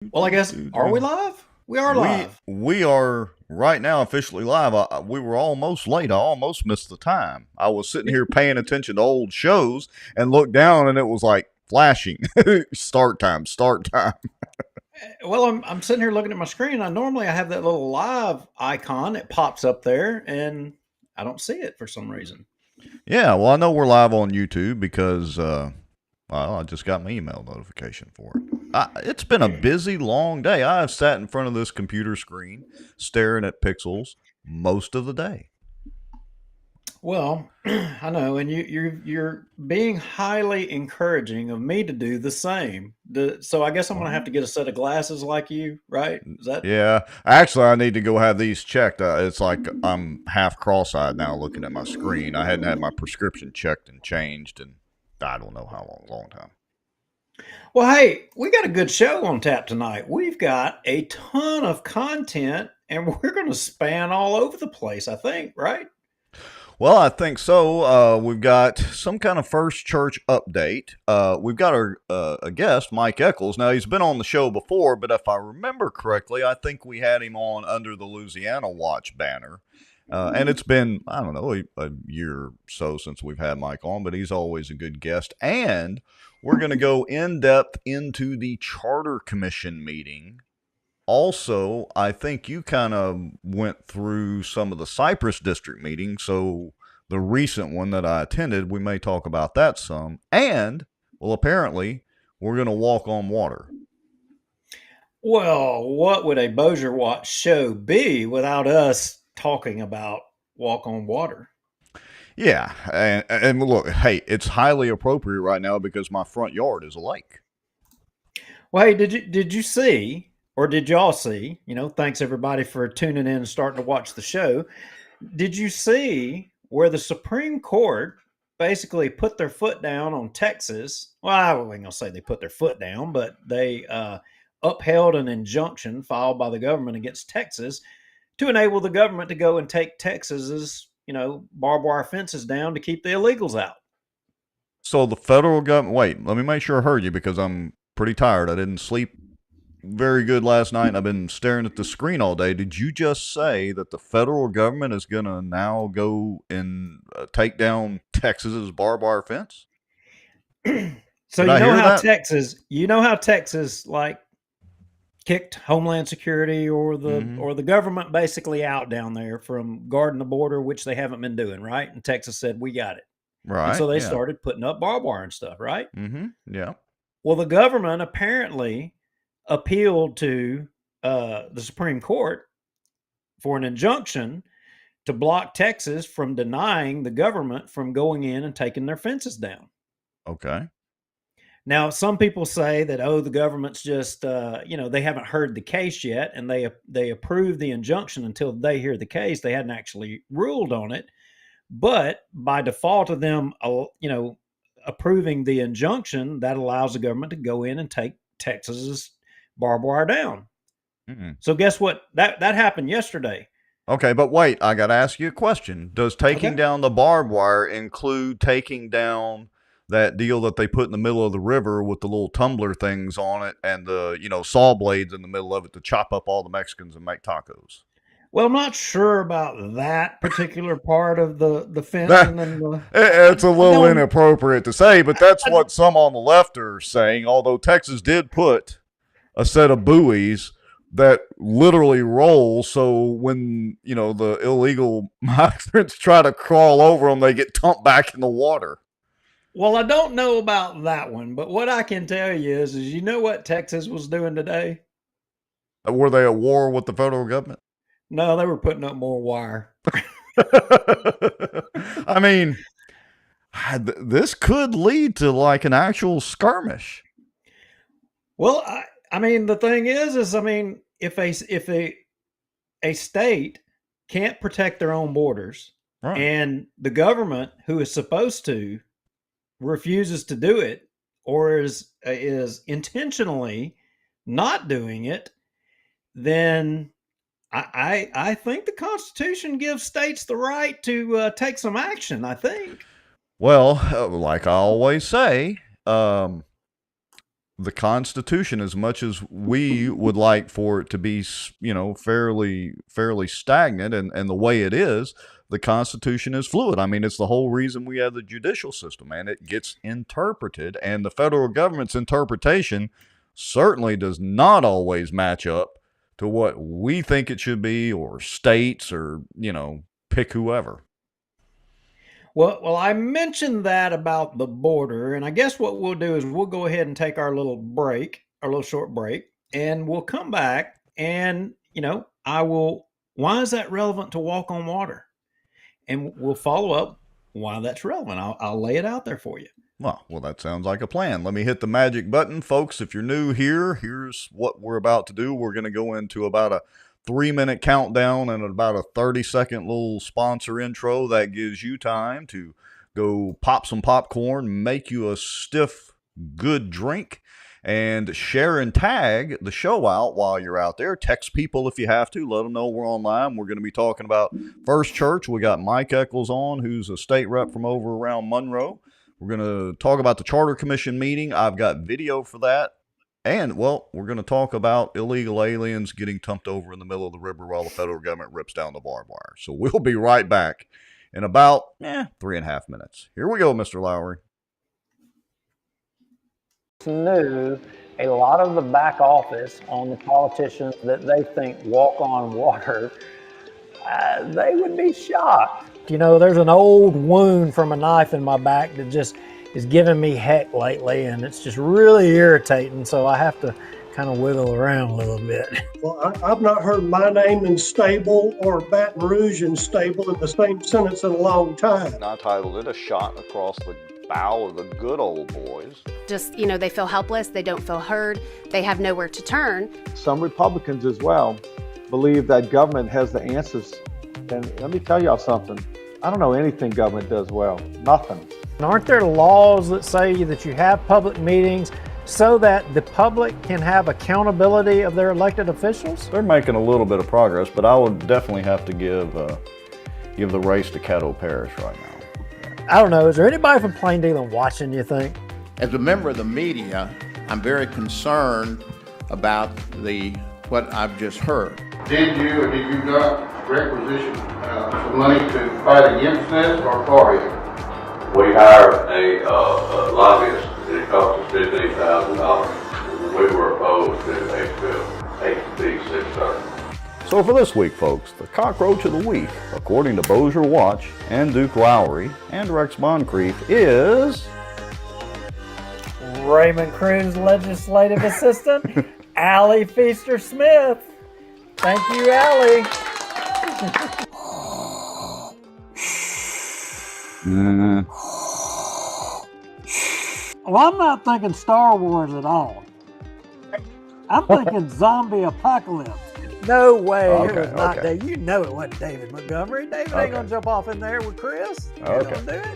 Well, I guess, are we live? We are live. We are right now officially live. We were almost late. I almost missed the time. I was sitting here paying attention to old shows and looked down and it was like flashing. Start time, start time. Well, I'm sitting here looking at my screen. I have that little live icon. It pops up there, and I don't see it for some reason. Yeah, well, I know we're live on YouTube because, well, I just got my email notification for it. It's been a busy, long day. I have sat in front of this computer screen staring at pixels most of the day. Well, I know, and you're being highly encouraging of me to do the same. So I guess I'm going to have Well, to get a set of glasses like you, right? Is that yeah, actually, I need to go have these checked. It's like I'm half cross-eyed now, looking at my screen. I hadn't had my prescription checked and changed, and I don't know how long time. well? Hey, we got a good show on tap tonight. We've got a ton of content, and we're going to span all over the place. I think, right? Well, I think so. We've got some kind of first church update. We've got a guest, Mike Echols. Now, he's been on the show before, but if I remember correctly, I think we had him on under the Louisiana Watch banner. And it's been, I don't know, a year or so since we've had Mike on, but he's always a good guest. And we're going to go in depth into the Charter Commission meeting. Also, I think you kind of went through some of the Cypress District meetings. So, the recent one that I attended, we may talk about that some. And, well, apparently, we're going to walk on water. Well, what would a Bossier Watch show be without us talking about Walk on Water? Yeah. And look, hey, it's highly appropriate right now because my front yard is a lake. Well, hey, did you see, or did y'all see? Thanks everybody for tuning in and starting to watch the show. Did you see where the Supreme Court basically put their foot down on Texas? Well, I wasn't gonna say they put their foot down, but they upheld an injunction filed by the government against Texas to enable the government to go and take Texas's, barbed wire fences down to keep the illegals out. So, the federal government, wait, let me make sure I heard you because I'm pretty tired. I didn't sleep very good last night and I've been staring at the screen all day. Did you just say that the federal government is going to now go and take down Texas's barbed wire fence? So Did I hear that? You know how Texas like kicked Homeland Security or the Mm-hmm. or the government basically out down there from guarding the border, which they haven't been doing, right? And Texas said, "We got it." And Right. so they Yeah. started putting up barbed wire and stuff, right? Mm-hmm. Yeah. Well, the government apparently appealed to the Supreme Court for an injunction to block Texas from denying the government from going in and taking their fences down. Okay. Now, some people say that the government's just they haven't heard the case yet, and they approve the injunction until they hear the case. They hadn't actually ruled on it, but by default of them, approving the injunction, that allows the government to go in and take Texas's barbed wire down. Mm-mm. So guess what? That happened yesterday. Okay, but wait, I got to ask you a question. Does taking Okay. down the barbed wire include taking down that deal that they put in the middle of the river with the little tumbler things on it and the, saw blades in the middle of it to chop up all the Mexicans and make tacos? Well, I'm not sure about that particular part of the fence, That and then it's a I little don't. inappropriate to say, but that's I, what some on the left are saying. Although Texas did put a set of buoys that literally roll, so when the illegal migrants try to crawl over them, they get dumped back in the water. well, I don't know about that one, but what I can tell you is you know what Texas was doing today? Were they at war with the federal government? No, they were putting up more wire. I mean, this could lead to like an actual skirmish. Well, I mean, the thing is, I mean, if a state can't protect their own borders, Right. and the government, who is supposed to, refuses to do it, or is intentionally not doing it, then I think the Constitution gives states the right to take some action. I think. Well, like I always say, um, the Constitution, as much as we would like for it to be, fairly stagnant, and the way it is, the Constitution is fluid. I mean, it's the whole reason we have the judicial system, and it gets interpreted, and the federal government's interpretation certainly does not always match up to what we think it should be, or states, or, pick whoever. Well, I mentioned that about the border, and I guess what we'll do is we'll go ahead and take our little break, our little short break, and we'll come back and, I will, why is that relevant to walk on water? And we'll follow up why that's relevant. I'll lay it out there for you. Well, that sounds like a plan. Let me hit the magic button. Folks, if you're new here, here's what we're about to do. We're going to go into about a 3-minute countdown and about a 30-second little sponsor intro that gives you time to go pop some popcorn, make you a stiff, good drink, and share and tag the show out while you're out there. Text people if you have to. Let them know we're online. We're going to be talking about First Church. We got Mike Echols on, who's a state rep from over around Monroe. We're going to talk about the Charter Commission meeting. I've got video for that. And, we're going to talk about illegal aliens getting dumped over in the middle of the river while the federal government rips down the barbed wire. So we'll be right back in about 3.5 minutes. Here we go, Mr. Lowry. Knew a lot of the back office on the politicians that they think walk on water, they would be shocked. There's an old wound from a knife in my back that just is giving me heck lately, and it's just really irritating, so I have to kind of wiggle around a little bit. Well, I've not heard my name in stable or Baton Rouge in stable in the same sentence in a long time. And I titled it A Shot Across the Bow of the Good Old Boys. Just, they feel helpless, they don't feel heard, they have nowhere to turn. Some Republicans as well believe that government has the answers. And let me tell y'all something. I don't know anything government does well. Nothing. Aren't there laws that say that you have public meetings so that the public can have accountability of their elected officials? They're making a little bit of progress, but I would definitely have to give the race to Caddo Parish right now. I don't know. Is there anybody from Plain Dealing watching, you think? As a member of the media, I'm very concerned about what I've just heard. Did you or did you not requisition some money to fight against this or for it? We hired a lobbyist, and it cost us $15,000. We were opposed to HB 630. So for this week, folks, the cockroach of the week, according to Bossier Watch and Duke Lowry and Rex Moncrief, is Raymond Croon's legislative assistant, Allie Feaster-Smith. Thank you, Allie. Well, I'm not thinking Star Wars at all. I'm thinking zombie apocalypse. No way. It was not David. You know it wasn't David Montgomery. David ain't going to jump off in there with Chris. He ain't going to do it.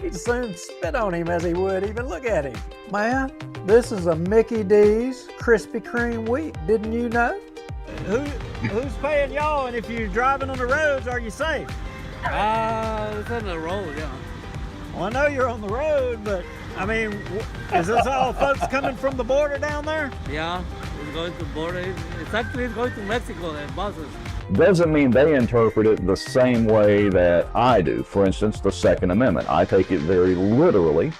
He'd as soon spit on him as he would even look at him. Man, this is a Mickey D's Krispy Kreme week. Didn't you know? Who's paying y'all? And if you're driving on the roads, are you safe? It's on the road, yeah. Well, I know you're on the road, but I mean, is this all folks coming from the border down there? Yeah, it's going to border. It's actually going to Mexico and buses. Doesn't mean they interpret it the same way that I do. For instance, the Second Amendment. I take it very literally.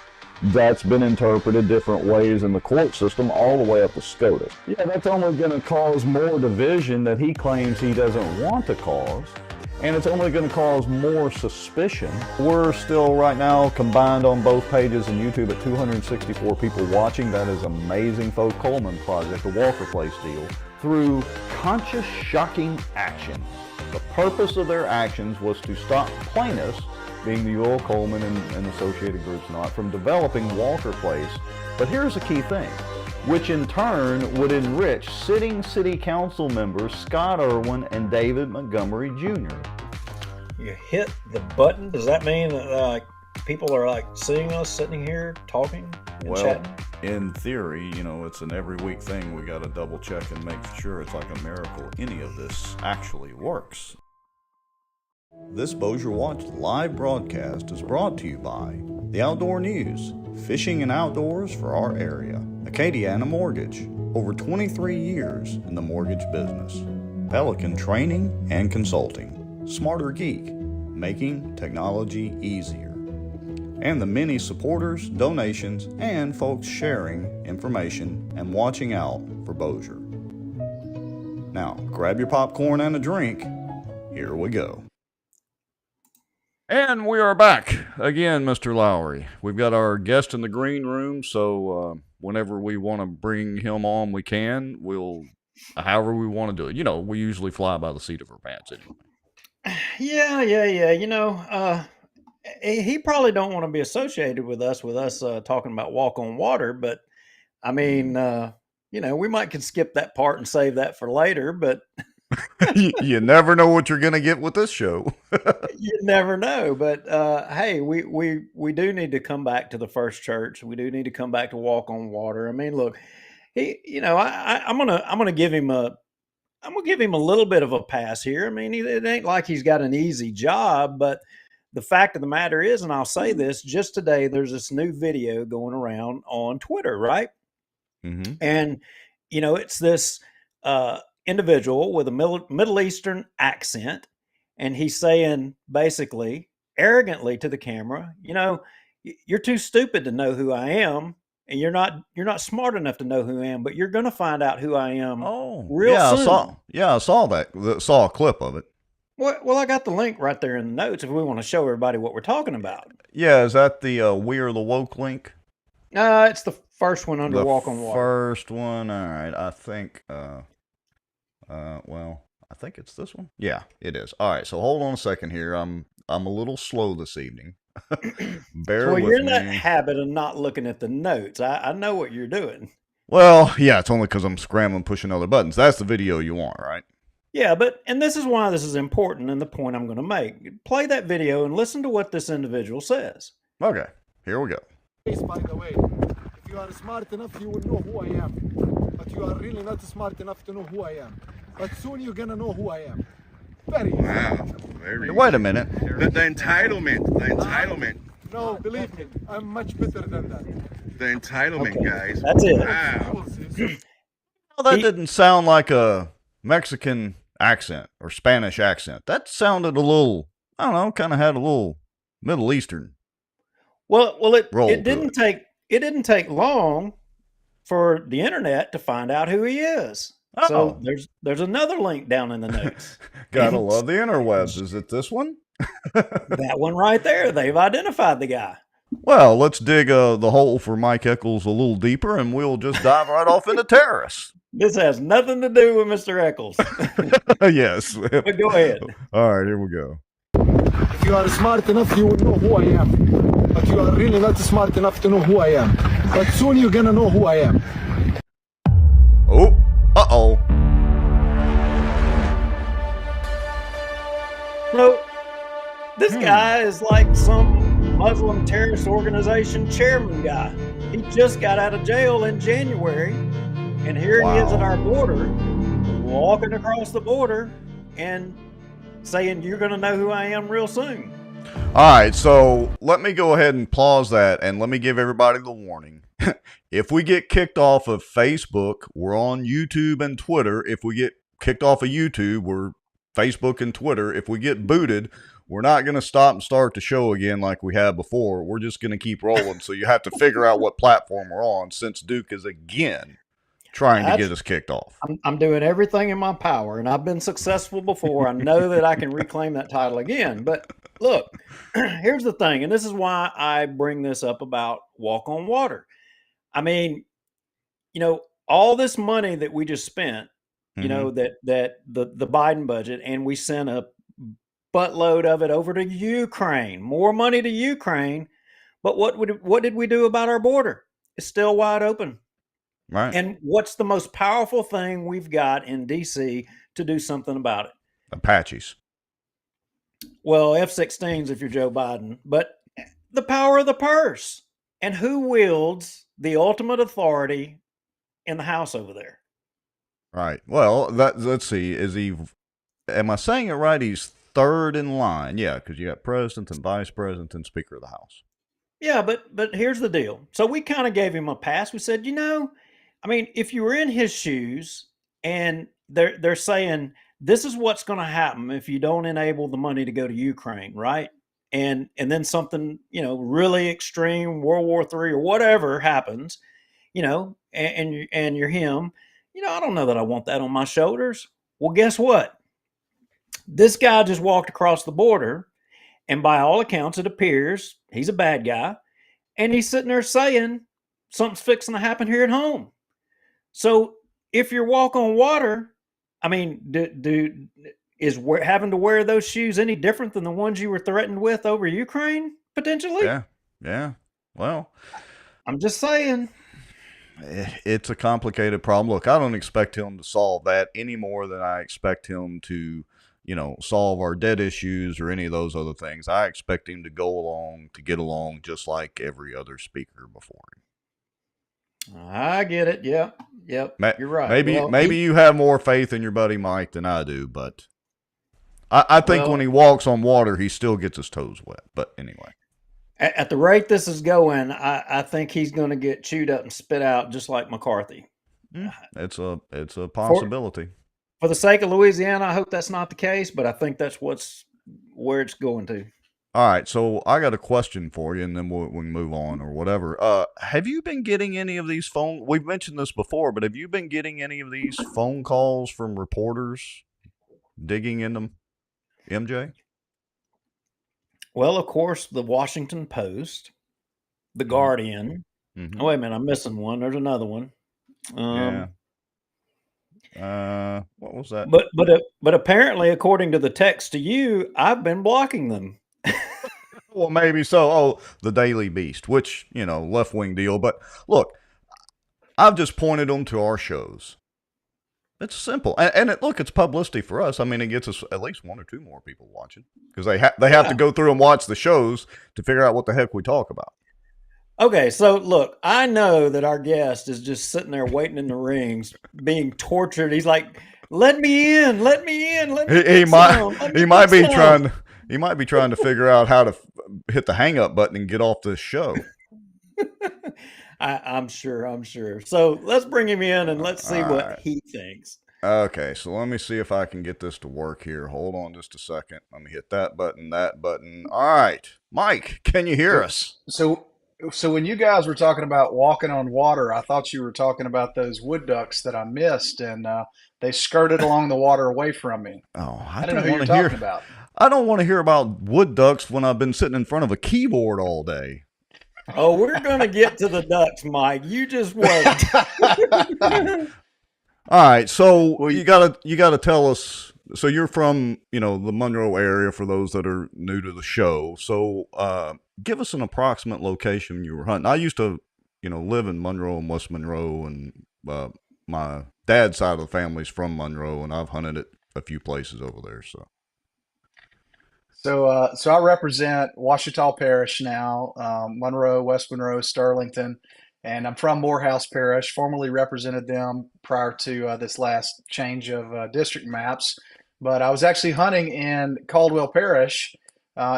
That's been interpreted different ways in the court system all the way up to SCOTUS. Yeah, that's only going to cause more division that he claims he doesn't want to cause. And it's only going to cause more suspicion. We're still right now combined on both pages and YouTube at 264 people watching. That is amazing, folks. Coleman Project, the Walker Place deal, through conscious, shocking action. The purpose of their actions was to stop plaintiffs, being the Ewell, Coleman, and associated groups not, from developing Walker Place. But here's the key thing, which in turn would enrich sitting city council members Scott Irwin and David Montgomery Jr. You hit the button? Does that mean that people are seeing us sitting here talking and chatting? In theory, it's an every week thing. We got to double check and make sure it's like a miracle any of this actually works. This Bossier Watch live broadcast is brought to you by the Outdoor News, fishing and outdoors for our area, Acadiana Mortgage, over 23 years in the mortgage business. Pelican Training and Consulting, Smarter Geek, making technology easier. And the many supporters, donations, and folks sharing information and watching out for Bossier. Now, grab your popcorn and a drink. Here we go. And we are back again, Mr. Lowry. We've got our guest in the green room, so whenever we want to bring him on, we can. We'll, however we want to do it. You know, we usually fly by the seat of our pants anyway. Yeah. You know, he probably don't want to be associated with us talking about walk on water, but I mean, you know, we might could skip that part and save that for later, but you never know what you're going to get with this show. You never know, but hey, we do need to come back to the first church. We do need to come back to walk on water. I mean, look, he, you know, I'm gonna give him a little bit of a pass here. I mean, it ain't like he's got an easy job, but the fact of the matter is, and I'll say this, just today, there's this new video going around on Twitter, right? Mm-hmm. And you know, it's this individual with a Middle Eastern accent, and he's saying basically arrogantly to the camera, you know, you're too stupid to know who I am, and you're not smart enough to know who I am, but you're going to find out who I am real soon. I saw that. Saw a clip of it. Well, I got the link right there in the notes if we want to show everybody what we're talking about. Yeah, is that the We Are the Woke link? It's the first one under Walk on Water. First one, all right. I think, well, I think it's this one. Yeah, it is. All right, so hold on a second here. I'm a little slow this evening. Bear with me. You're in that habit of not looking at the notes. I know what you're doing. Well, yeah, it's only because I'm scrambling, pushing other buttons. That's the video you want, right? Yeah, and this is why this is important and the point I'm going to make. Play that video and listen to what this individual says. Okay, here we go. By the way, if you are smart enough, you will know who I am. But you are really not smart enough to know who I am. But soon you're going to know who I am. Very easy. Wow. Wait a minute. The entitlement. No, believe me, I'm much better than that. The entitlement, guys. That's it. Wow. Well, that didn't sound like a Mexican accent or Spanish accent. That sounded a little, I don't know, kind of had a little Middle Eastern. Well, it didn't take long for the internet to find out who he is. Uh-oh. So there's another link down in the notes. Gotta love the interwebs. Is it this one? That one right there. They've identified the guy. Well, let's dig the hole for Mike Echols a little deeper, and we'll just dive right off into terrorists. This has nothing to do with Mr. Echols. Yes. But go ahead. All right, here we go. If you are smart enough, you will know who I am. But you are really not smart enough to know who I am. But soon you're going to know who I am. Oh, uh-oh. So, this guy is like some Muslim terrorist organization chairman guy. He just got out of jail in January, and here he is at our border, walking across the border and saying, you're going to know who I am real soon. All right, so let me go ahead and pause that, and let me give everybody the warning. If we get kicked off of Facebook, we're on YouTube and Twitter. If we get kicked off of YouTube, we're Facebook and Twitter. If we get booted, we're not going to stop and start the show again like we have before. We're just going to keep rolling, so you have to figure out what platform we're on, since Duke is again trying to get us kicked off. I'm doing everything in my power, and I've been successful before. I know that I can reclaim that title again. But look, here's the thing, and this is why I bring this up about Walk on Water. I mean, you know, all this money that we just spent, you know, that the Biden budget, and we sent a buttload of it over to Ukraine, more money to Ukraine. But what did we do about our border? It's still wide open. Right. And what's the most powerful thing we've got in D.C. to do something about it? Apaches. Well, F-16s if you're Joe Biden, but the power of the purse. And who wields the ultimate authority in the House over there? Right. Well, let's see. Am I saying it right? He's third in line. Yeah, because you got president and vice president and Speaker of the House. Yeah, but here's the deal. So we kind of gave him a pass. We said, I mean, if you were in his shoes and they're saying this is what's going to happen if you don't enable the money to go to Ukraine, right? And then something, really extreme, World War III or whatever happens, and you're him, I don't know that I want that on my shoulders. Well, guess what? This guy just walked across the border, and by all accounts, it appears he's a bad guy, and he's sitting there saying something's fixing to happen here at home. So if you're walking on water, I mean, is having to wear those shoes any different than the ones you were threatened with over Ukraine potentially? Yeah. Well, I'm just saying. It's a complicated problem. Look, I don't expect him to solve that any more than I expect him to, solve our debt issues or any of those other things. I expect him to get along just like every other speaker before him. I get it. Yep. You're right. Maybe you have more faith in your buddy Mike than I do, but I think when he walks on water, he still gets his toes wet. But anyway. At the rate this is going, I think he's going to get chewed up and spit out just like McCarthy. It's a possibility. For the sake of Louisiana, I hope that's not the case, but I think that's where it's going to. All right, so I got a question for you, and then we can move on or whatever. Have you been getting any of these we've mentioned this before, but have you been getting any of these phone calls from reporters digging in them, MJ? Well, of course, the Washington Post, the Guardian. Oh, wait a minute, I'm missing one. There's another one. What was that? But apparently, according to the text to you, I've been blocking them. Well, maybe so. Oh, the Daily Beast, which, left-wing deal. But look, I've just pointed them to our shows. It's simple. And it's publicity for us. I mean, it gets us at least one or two more people watching because they have to go through and watch the shows to figure out what the heck we talk about. Okay, so look, I know that our guest is just sitting there waiting in the rings, being tortured. He's like, "Let me in, let me in, let me." He might be trying to figure out how to hit the hang up button and get off this show. I'm sure. So let's bring him in and let's see what he thinks. Okay, so let me see if I can get this to work here. Hold on just a second. Let me hit that button. All right. Mike, can you hear us? So when you guys were talking about walking on water, I thought you were talking about those wood ducks that I missed, and they skirted along the water away from me. Oh, I didn't know who you were talking about. I don't want to hear about wood ducks when I've been sitting in front of a keyboard all day. Oh, we're going to get to the ducks, Mike. You just wait. All right, so you gotta tell us. So you're from the Monroe area for those that are new to the show. So give us an approximate location you were hunting. I used to live in Monroe and West Monroe, and my dad's side of the family's from Monroe, and I've hunted at a few places over there. So I represent Ouachita Parish now, Monroe, West Monroe, Sterlington, and I'm from Morehouse Parish. Formerly represented them prior to this last change of district maps, but I was actually hunting in Caldwell Parish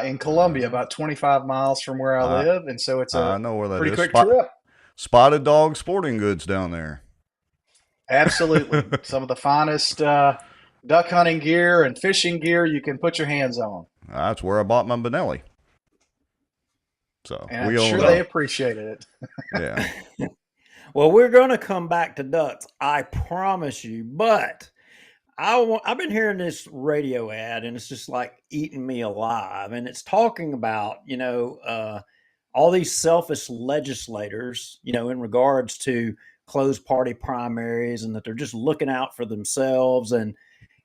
in Columbia, about 25 miles from where I live, and so it's I know where that pretty is. quick trip. Spotted Dog Sporting Goods down there. Absolutely, some of the finest duck hunting gear and fishing gear you can put your hands on. That's where I bought my Benelli. So and I'm sure they appreciated it. Yeah. Well, we're going to come back to ducks, I promise you. But I've been hearing this radio ad, and it's just like eating me alive. And it's talking about all these selfish legislators, in regards to closed party primaries, and that they're just looking out for themselves.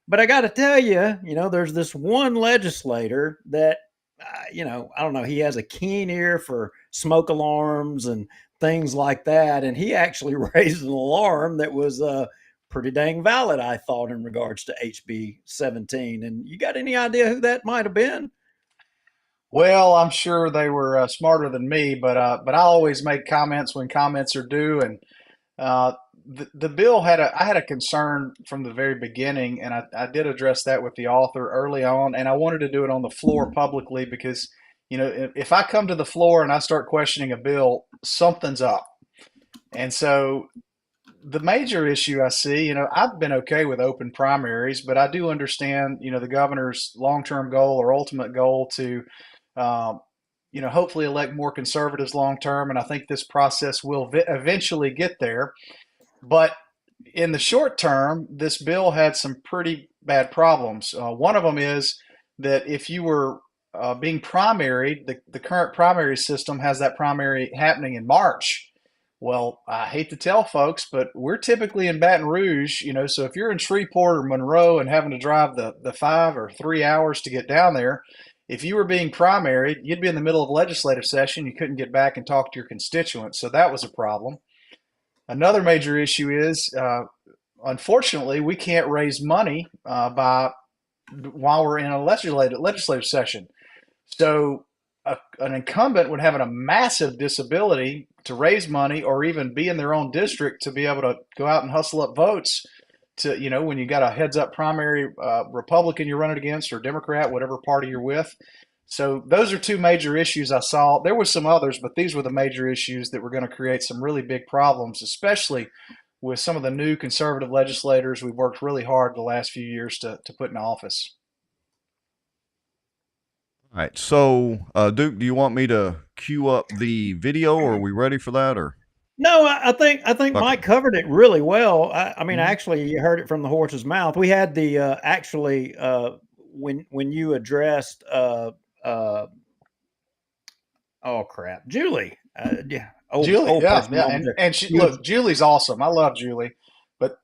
But I got to tell you, there's this one legislator that, I don't know, he has a keen ear for smoke alarms and things like that. And he actually raised an alarm that was pretty dang valid, I thought, in regards to HB 17. And you got any idea who that might have been? Well, I'm sure they were smarter than me, but I always make comments when comments are due. And the bill I had a concern from the very beginning, and I did address that with the author early on, and I wanted to do it on the floor publicly because, if I come to the floor and I start questioning a bill, something's up. And so the major issue I see, I've been okay with open primaries, but I do understand, the governor's long-term goal or ultimate goal to, um, hopefully elect more conservatives long term. And I think this process will eventually get there. But in the short term, this bill had some pretty bad problems. One of them is that if you were being primaried, the current primary system has that primary happening in March. Well, I hate to tell folks, but we're typically in Baton Rouge, so if you're in Shreveport or Monroe and having to drive the 5 or 3 hours to get down there, if you were being primaried, you'd be in the middle of legislative session. You couldn't get back and talk to your constituents. So that was a problem. Another major issue is, unfortunately, we can't raise money while we're in a legislative session. So an incumbent would have a massive disability to raise money or even be in their own district to be able to go out and hustle up votes to, when you got a heads up primary Republican you're running against or Democrat, whatever party you're with. So those are two major issues I saw. There were some others, but these were the major issues that were going to create some really big problems, especially with some of the new conservative legislators we've worked really hard the last few years to put in office. All right. So, Duke, do you want me to cue up the video, or are we ready for that? Or no, I think Mike covered it really well. I mean, actually, you heard it from the horse's mouth. We had the actually when you addressed oh crap, Julie. Julie, yeah. And she look, Julie's awesome. I love Julie,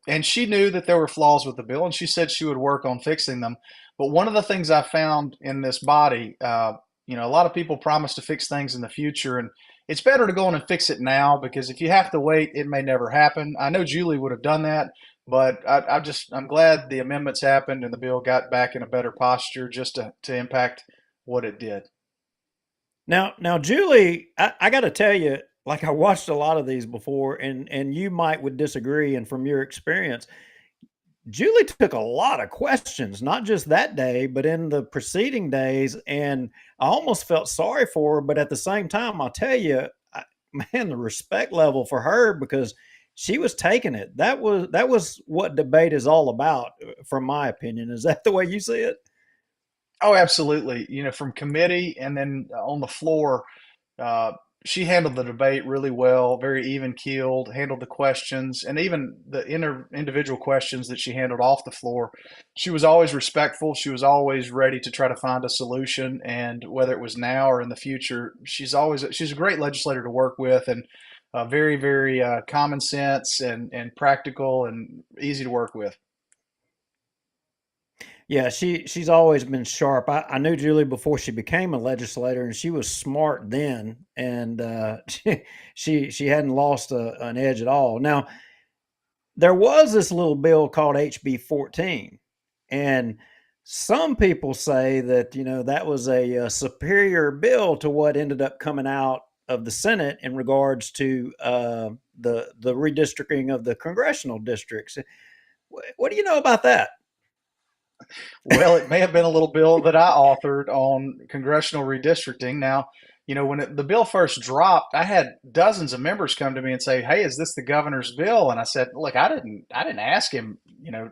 and she knew that there were flaws with the bill, and she said she would work on fixing them. But one of the things I found in this body, a lot of people promise to fix things in the future, and it's better to go on and fix it now, because if you have to wait, it may never happen. I know Julie would have done that, but I'm glad the amendments happened and the bill got back in a better posture just to impact what it did. Now, Julie, I got to tell you, like, I watched a lot of these before, and you would disagree, and from your experience, Julie took a lot of questions, not just that day, but in the preceding days, and I almost felt sorry for her. But at the same time, I'll tell you, man, the respect level for her, because she was taking it. That was what debate is all about, from my opinion. Is that the way you see it? Oh, absolutely. From committee and then on the floor, she handled the debate really well, very even keeled, handled the questions, and even the individual questions that she handled off the floor. She was always respectful. She was always ready to try to find a solution. And whether it was now or in the future, she's a great legislator to work with, and very, very common sense and practical and easy to work with. Yeah, she's always been sharp. I knew Julie before she became a legislator, and she was smart then, and she hadn't lost an edge at all. Now, there was this little bill called HB 14, and some people say that that was a superior bill to what ended up coming out of the Senate in regards to the redistricting of the congressional districts. What do you know about that? Well, it may have been a little bill that I authored on congressional redistricting. Now, when the bill first dropped, I had dozens of members come to me and say, "Hey, is this the governor's bill?" And I said, "Look, I didn't ask him,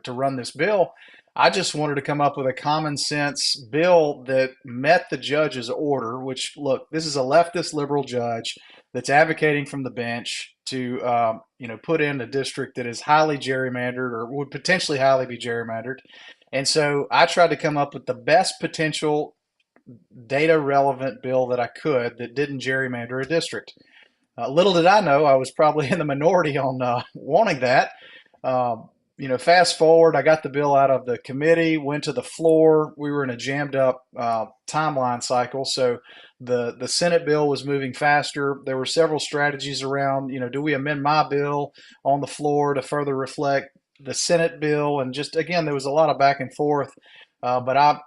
to run this bill. I just wanted to come up with a common sense bill that met the judge's order, which, look, this is a leftist liberal judge that's advocating from the bench to, put in a district that is highly gerrymandered or would potentially highly be gerrymandered. And so I tried to come up with the best potential data relevant bill that I could that didn't gerrymander a district. Little did I know I was probably in the minority on wanting that. Fast forward, I got the bill out of the committee, went to the floor. We were in a jammed up timeline cycle. So the Senate bill was moving faster. There were several strategies around, do we amend my bill on the floor to further reflect the Senate bill? And just, again, there was a lot of back and forth. But I,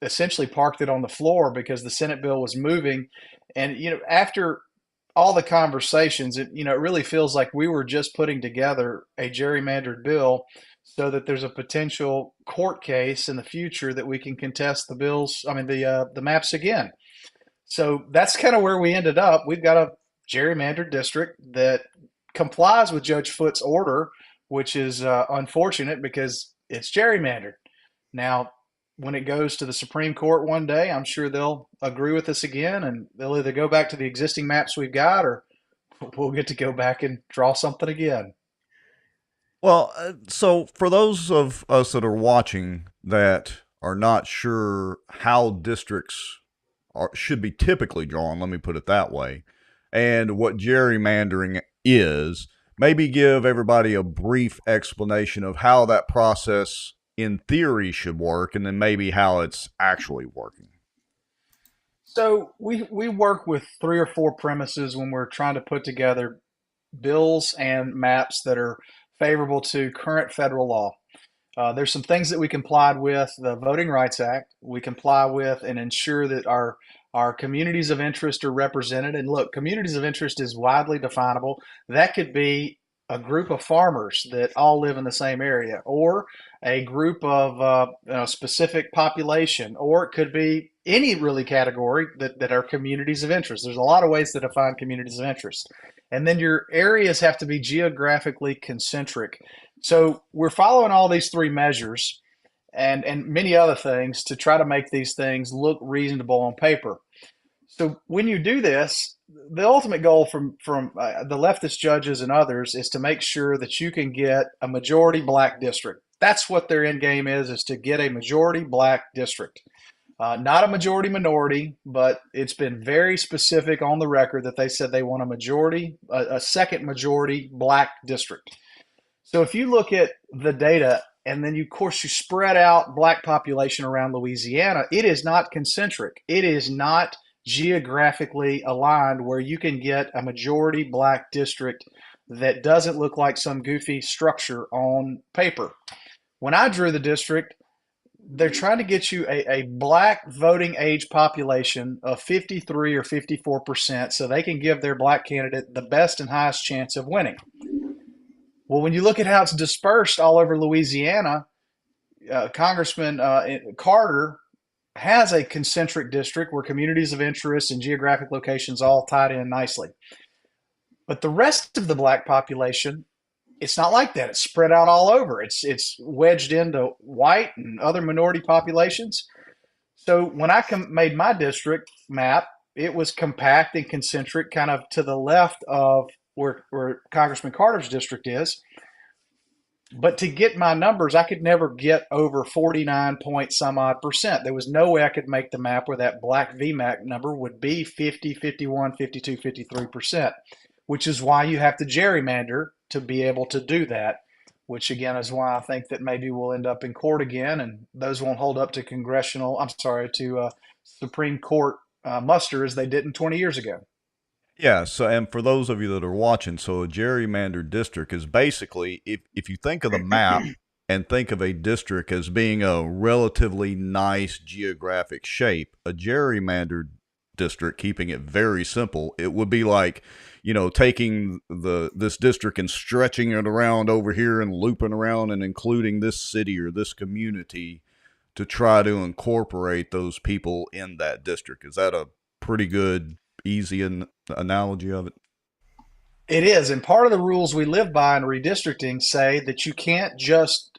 essentially parked it on the floor because the Senate bill was moving. And, after all the conversations, it really feels like we were just putting together a gerrymandered bill so that there's a potential court case in the future that we can contest the maps again. So that's kind of where we ended up. We've got a gerrymandered district that complies with Judge Foote's order, which is unfortunate because it's gerrymandered. Now, when it goes to the Supreme Court one day, I'm sure they'll agree with us again, and they'll either go back to the existing maps we've got, or we'll get to go back and draw something again. Well, so for those of us that are watching that are not sure how districts should be typically drawn, let me put it that way, and what gerrymandering is, maybe give everybody a brief explanation of how that process in theory should work, and then maybe how it's actually working. So we work with 3 or 4 premises when we're trying to put together bills and maps that are favorable to current federal law. There's some things that we complied with, the Voting Rights Act, we comply with and ensure that our communities of interest are represented. And look, communities of interest is widely definable. That could be a group of farmers that all live in the same area, or a group of specific population, or it could be any really category that are communities of interest. There's a lot of ways to define communities of interest. And then your areas have to be geographically concentric. So we're following all these 3 measures and many other things to try to make these things look reasonable on paper. So when you do this, the ultimate goal from the leftist judges and others is to make sure that you can get a majority black district. That's what their end game is to get a majority black district. Not a majority minority, but it's been very specific on the record that they said they want a second majority black district. So if you look at the data and then of course you spread out black population around Louisiana, it is not concentric. It is not geographically aligned where you can get a majority black district that doesn't look like some goofy structure on paper. When I drew the district, they're trying to get you a black voting age population of 53 or 54% so they can give their black candidate the best and highest chance of winning. Well, when you look at how it's dispersed all over Louisiana, Congressman Carter has a concentric district where communities of interest and geographic locations all tied in nicely. But the rest of the black population, it's not like that. It's spread out all over. It's wedged into white and other minority populations. So when I made my district map, it was compact and concentric, kind of to the left of where Congressman Carter's district is. But to get my numbers, I could never get over 49 point some odd percent. There was no way I could make the map where that black VMAC number would be 50, 51, 52, 53%, which is why you have to gerrymander to be able to do that, which again is why I think that maybe we'll end up in court again, and those won't hold up to Supreme Court muster as they didn't 20 years ago. Yeah, so and for those of you that are watching, so a gerrymandered district is basically, if you think of the map and think of a district as being a relatively nice geographic shape, a gerrymandered district, keeping it very simple, it would be like, taking this district and stretching it around over here and looping around and including this city or this community to try to incorporate those people in that district. Is that a pretty good, easy analogy of it? It is, and part of the rules we live by in redistricting say that you can't just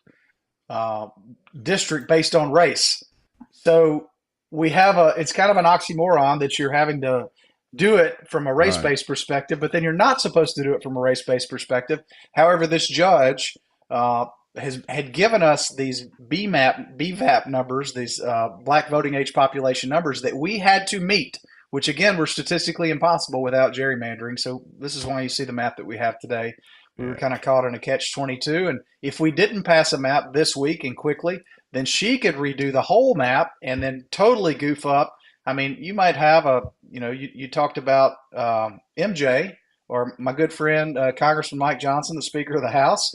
district based on race. So we have it's kind of an oxymoron that you're having to do it from a race-based perspective, but then you're not supposed to do it from a race-based perspective. However, this judge had given us these BVAP numbers, these black voting age population numbers that we had to meet, which again were statistically impossible without gerrymandering. So this is why you see the map that we have today. We were kind of caught in a catch-22, and if we didn't pass a map this week and quickly, then she could redo the whole map and then totally goof up. I mean, you might have you talked about MJ, or my good friend Congressman Mike Johnson, the Speaker of the House.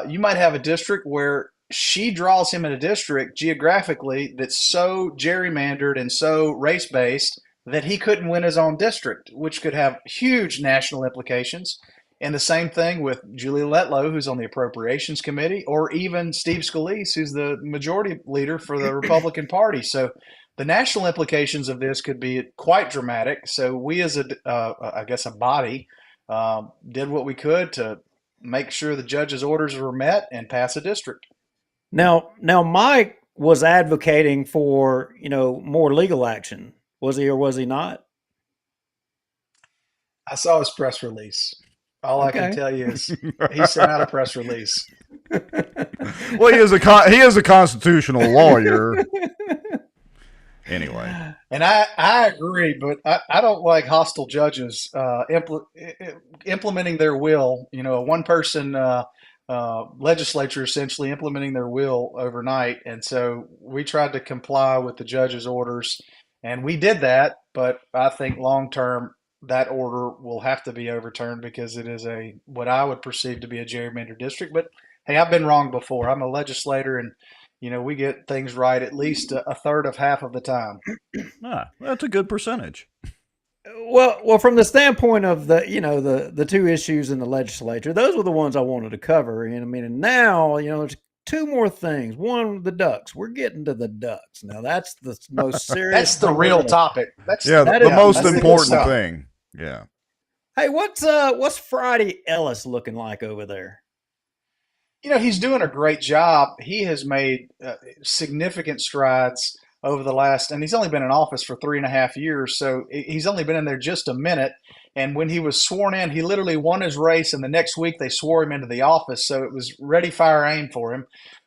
You might have a district where she draws him in a district geographically that's so gerrymandered and so race-based that he couldn't win his own district, which could have huge national implications. And the same thing with Julia Letlow, who's on the Appropriations Committee, or even Steve Scalise, who's the majority leader for the Republican Party. So The national implications of this could be quite dramatic. So we, as I guess, a body, did what we could to make sure the judge's orders were met and pass a district. Now, Mike was advocating for more legal action. Was he or was he not? I saw his press release. All I can Okay. tell you is he sent out a press release. Well, he is a constitutional lawyer. Anyway. And I agree, but I don't like hostile judges implementing their will. A one-person legislature essentially implementing their will overnight. And so we tried to comply with the judge's orders, and we did that. But I think long-term, that order will have to be overturned because it is what I would perceive to be a gerrymandered district. But hey, I've been wrong before. I'm a legislator, and we get things right at least a third of half of the time. That's a good percentage. Well, from the standpoint of the two issues in the legislature, those were the ones I wanted to cover. And now, there's two more things. One, the ducks. We're getting to the ducks. Now, that's the most serious. That's the real topic. The most important thing. Yeah. Hey, what's Friday Ellis looking like over there? He's doing a great job. He has made significant strides over the last, and he's only been in office for 3.5 years, so he's only been in there just a minute. And when he was sworn in, he literally won his race, and the next week they swore him into the office, so it was ready, fire, aim for him.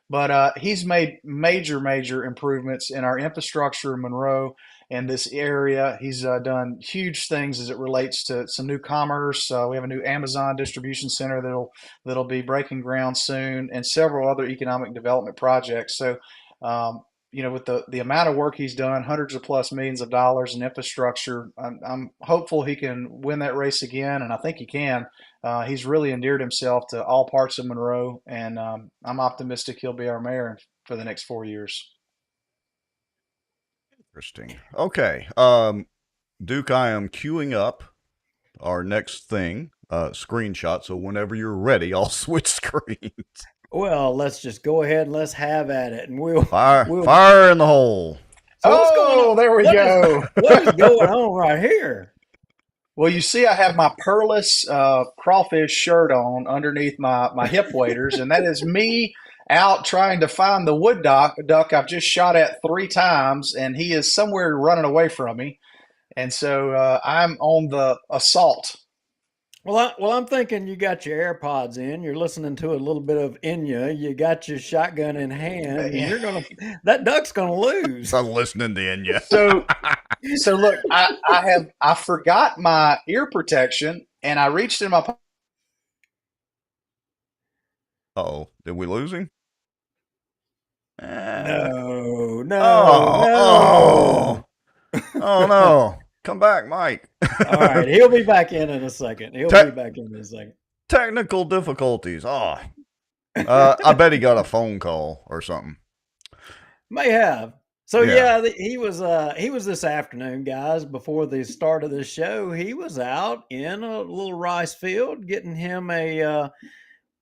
But he's made major improvements in our infrastructure in Monroe and this area. He's done huge things as it relates to some new commerce. We have a new Amazon distribution center that'll be breaking ground soon, and several other economic development projects. So, with the amount of work he's done, hundreds of plus millions of dollars in infrastructure, I'm hopeful he can win that race again, and I think he can. He's really endeared himself to all parts of Monroe, and I'm optimistic he'll be our mayor for the next 4 years. Interesting. Okay. Duke, I am queuing up our next thing, screenshot. So whenever you're ready, I'll switch screens. Well, let's just go ahead and let's have at it, and we'll fire in the hole. So there we go. What is going on right here? Well, you see, I have my Perlis crawfish shirt on underneath my hip waders, and that is me out trying to find the wood duck I've just shot at 3 times, and he is somewhere running away from me. And so I'm on the assault. Well, I'm thinking you got your AirPods in. You're listening to a little bit of Enya. You got your shotgun in hand. And that duck's gonna lose. I'm listening to Enya. So look, I forgot my ear protection, and I reached in my pocket. Uh-oh, did we lose him? No. Oh no. Come back, Mike. All right, he'll be back in a second. Technical difficulties. I bet he got a phone call or something. May have. So he was this afternoon, guys, before the start of the show. He was out in a little rice field getting him a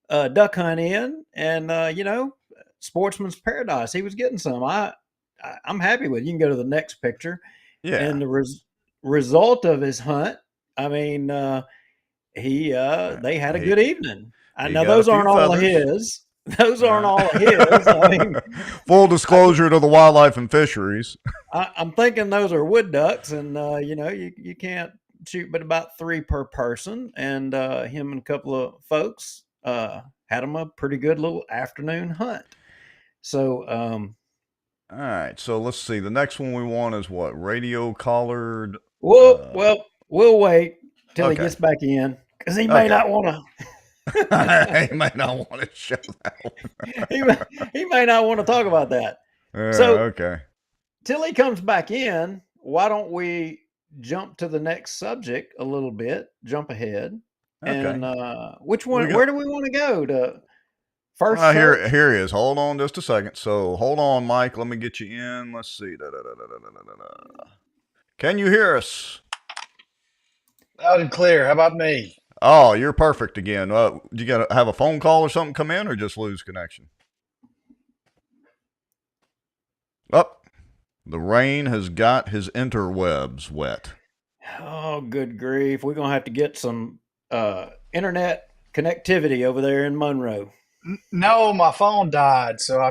duck hunt in, and sportsman's paradise. He was getting some. I'm happy with it. You can go to the next picture. Yeah. And the result of his hunt, I mean, they had a good evening. Now those aren't all of his. Those aren't all of his. I mean, full disclosure to the Wildlife and Fisheries. I'm thinking those are wood ducks, and you can't shoot but about 3 per person. And him and a couple of folks had him a pretty good little afternoon hunt. So, all right. So let's see. The next one we want is what? Radio collared. Well, we'll wait till he gets back in because he may not want to. He may not want to show that one. he may not want to talk about that. Till he comes back in, why don't we jump to the next subject a little bit? Jump ahead. And which one? Where do we want to go to? First, here he is. Hold on just a second. So hold on, Mike. Let me get you in. Let's see. Can you hear us? Loud and clear. How about me? Oh, you're perfect again. You got to have a phone call or something come in, or just lose connection? The rain has got his interwebs wet. Oh, good grief. We're going to have to get some internet connectivity over there in Monroe. No, my phone died, so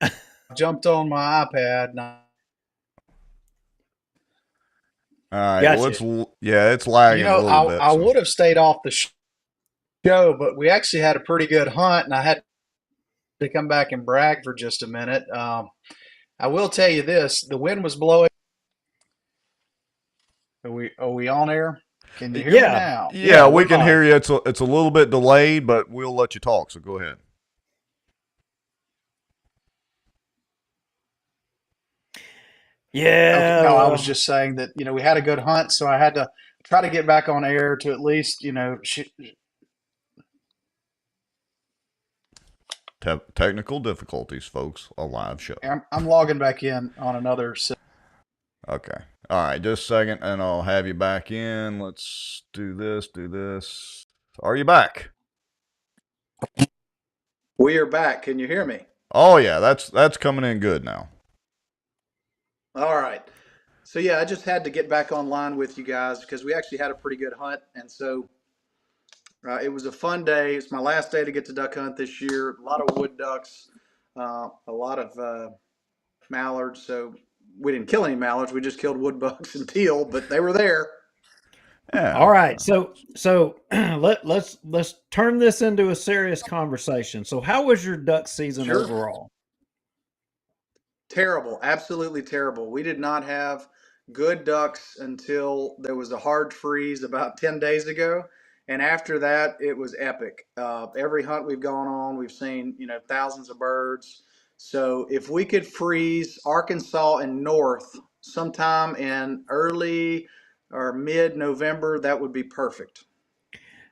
I jumped on my iPad. And All right. Gotcha. Well, it's lagging a little bit. I would have stayed off the show, but we actually had a pretty good hunt, and I had to come back and brag for just a minute. I will tell you this: the wind was blowing. Are we on air? Can you hear me now? Yeah, we can hear you. It's a little bit delayed, but we'll let you talk. So go ahead. Yeah. Okay, no, I was just saying that we had a good hunt, so I had to try to get back on air to at least Technical difficulties, folks. A live show. I'm logging back in on another. Okay. All right. Just a second, and I'll have you back in. Let's do this. Are you back? We are back. Can you hear me? Oh yeah, that's coming in good now. All right. So yeah, I just had to get back online with you guys because we actually had a pretty good hunt, and so it was a fun day. It's my last day to get to duck hunt this year. A lot of wood ducks, a lot of mallards. So we didn't kill any mallards. We just killed wood bucks and teal, but they were there. Yeah. All right. So let's turn this into a serious conversation. So how was your duck season overall? Terrible. Absolutely terrible. We did not have good ducks until there was a hard freeze about 10 days ago. And after that, it was epic. Every hunt we've gone on, we've seen, thousands of birds. So if we could freeze Arkansas and north sometime in early or mid-November, that would be perfect.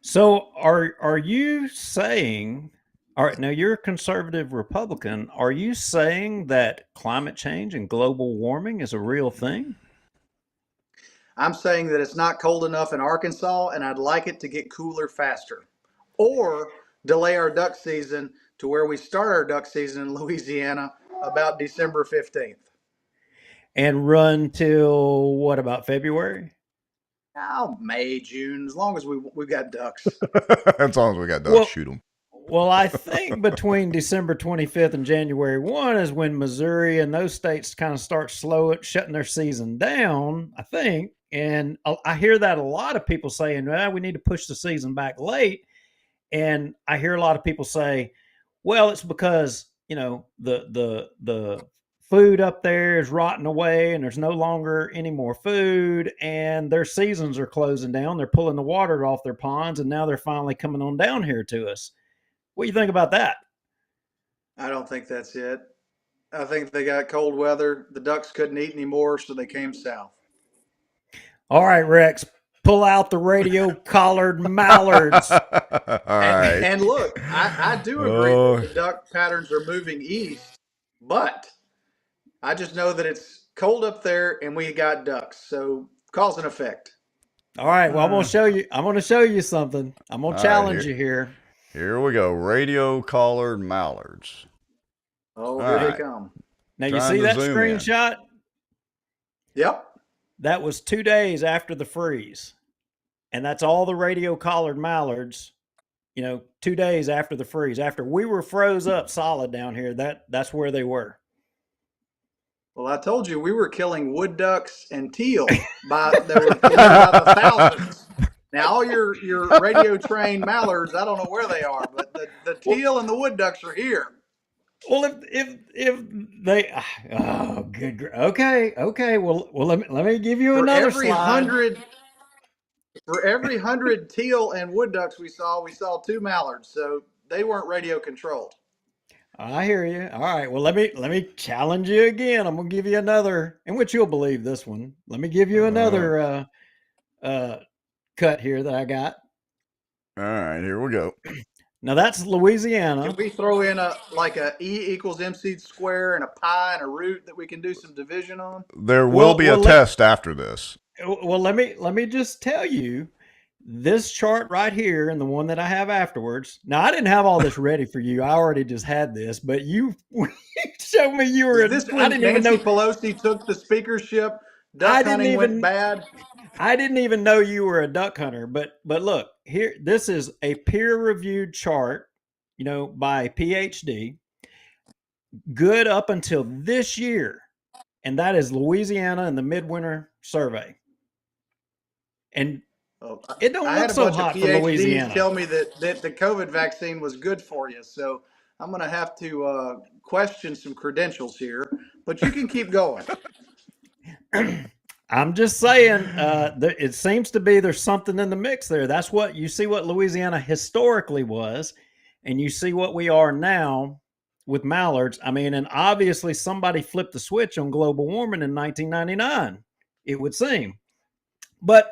So are you saying, all right, now you're a conservative Republican, are you saying that climate change and global warming is a real thing? I'm saying that it's not cold enough in Arkansas, and I'd like it to get cooler faster. Or delay our duck season to where we start our duck season in Louisiana about December 15th. And run till what, about February? Oh, May, June, as long as we got ducks. As long as we got ducks, shoot them. Well, I think between December 25th and January 1 is when Missouri and those states kind of start shutting their season down, I think. And I hear that a lot of people saying, well, we need to push the season back late. And I hear a lot of people say, well, it's because, the food up there is rotting away and there's no longer any more food and their seasons are closing down. They're pulling the water off their ponds and now they're finally coming on down here to us. What do you think about that? I don't think that's it. I think they got cold weather. The ducks couldn't eat anymore, so they came south. All right, Rex, pull out the radio collared mallards. All right. And look, I do agree that the duck patterns are moving east, but I just know that it's cold up there and we got ducks. So cause and effect. All right. Well, I'm going to show you something. I'm going to challenge you here. Here we go. Radio collared mallards. Oh, here they come. Now, you see that screenshot? Yep. That was 2 days after the freeze. And that's all the radio collared mallards, 2 days after the freeze. After we were froze up solid down here, that's where they were. Well, I told you we were killing wood ducks and teal by the thousands. Now, all your radio trained mallards, I don't know where they are, but the teal and the wood ducks are here. Well, if they, good. Okay. Well, let me give you another slide. For every 100 teal and wood ducks we saw 2 mallards. So they weren't radio controlled. I hear you. All right. Well, let me challenge you again. I'm gonna give you another, in which you'll believe this one. Let me give you another cut here that I got. All right, here we go. Now that's Louisiana. Can we throw in a E equals MC square and a pi and a root that we can do some division on? There will be a test after this. Well, let me just tell you, this chart right here and the one that I have afterwards. Now, I didn't have all this ready for you. I already just had this, but you showed show me you were. Is this I when didn't even Nancy know. Pelosi took the speakership? I Duck didn't hunting went even. bad. I didn't even know you were a duck hunter. But look here. This is a peer-reviewed chart. By a PhD. Good up until this year, and that is Louisiana and the Midwinter Survey. And it don't I look had a so bunch of hot for PhDs Louisiana. tell me that the COVID vaccine was good for you. So I'm going to have to question some credentials here, but you can keep going. I'm just saying, it seems to be there's something in the mix there. That's what you see what Louisiana historically was, and you see what we are now with mallards. I mean, and obviously somebody flipped the switch on global warming in 1999, it would seem. But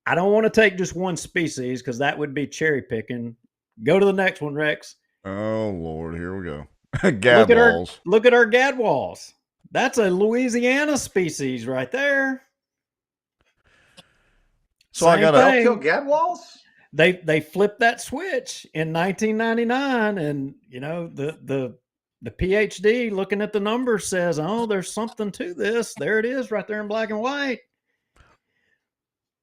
I don't want to take just one species because that would be cherry picking. Go to the next one, Rex. Oh Lord, here we go. Look at our gadwalls. That's a Louisiana species right there. So I got to kill gadwalls. They flipped that switch in 1999, and the PhD looking at the numbers says, "Oh, there's something to this." There it is, right there in black and white.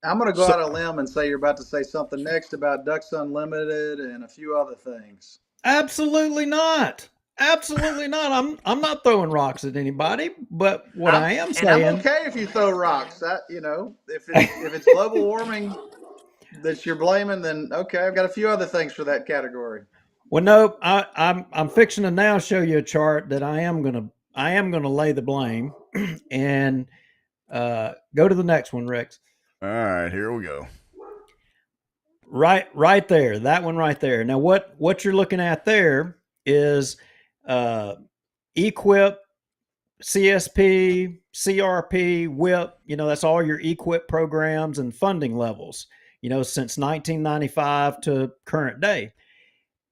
I'm going to go out on a limb and say you're about to say something next about Ducks Unlimited and a few other things. Absolutely not. Absolutely not. I'm not throwing rocks at anybody, but what I am saying, and I'm okay if you throw rocks. If it's global warming that you're blaming, then okay, I've got a few other things for that category. Well, no, I'm fixing to now show you a chart that I am gonna lay the blame, and go to the next one, Rex. All right, here we go. Right there, that one right there. Now, what you're looking at there is EQIP, CSP, CRP, WIP. That's all your EQIP programs and funding levels. Since 1995 to current day.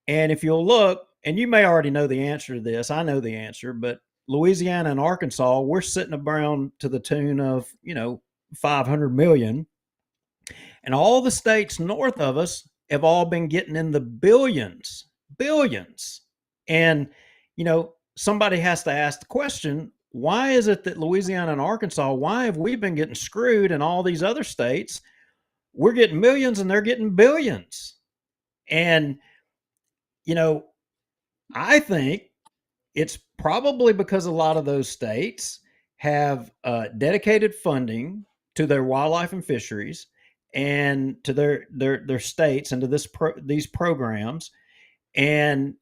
And if you'll look, and you may already know the answer to this, I know the answer, but Louisiana and Arkansas, we're sitting around to the tune of, 500 million. And all the states north of us have all been getting in the billions. And, somebody has to ask the question, why is it that Louisiana and Arkansas, why have we been getting screwed in all these other states? We're getting millions and they're getting billions. And, I think it's probably because a lot of those states have dedicated funding to their wildlife and fisheries and to their states and to these programs. And,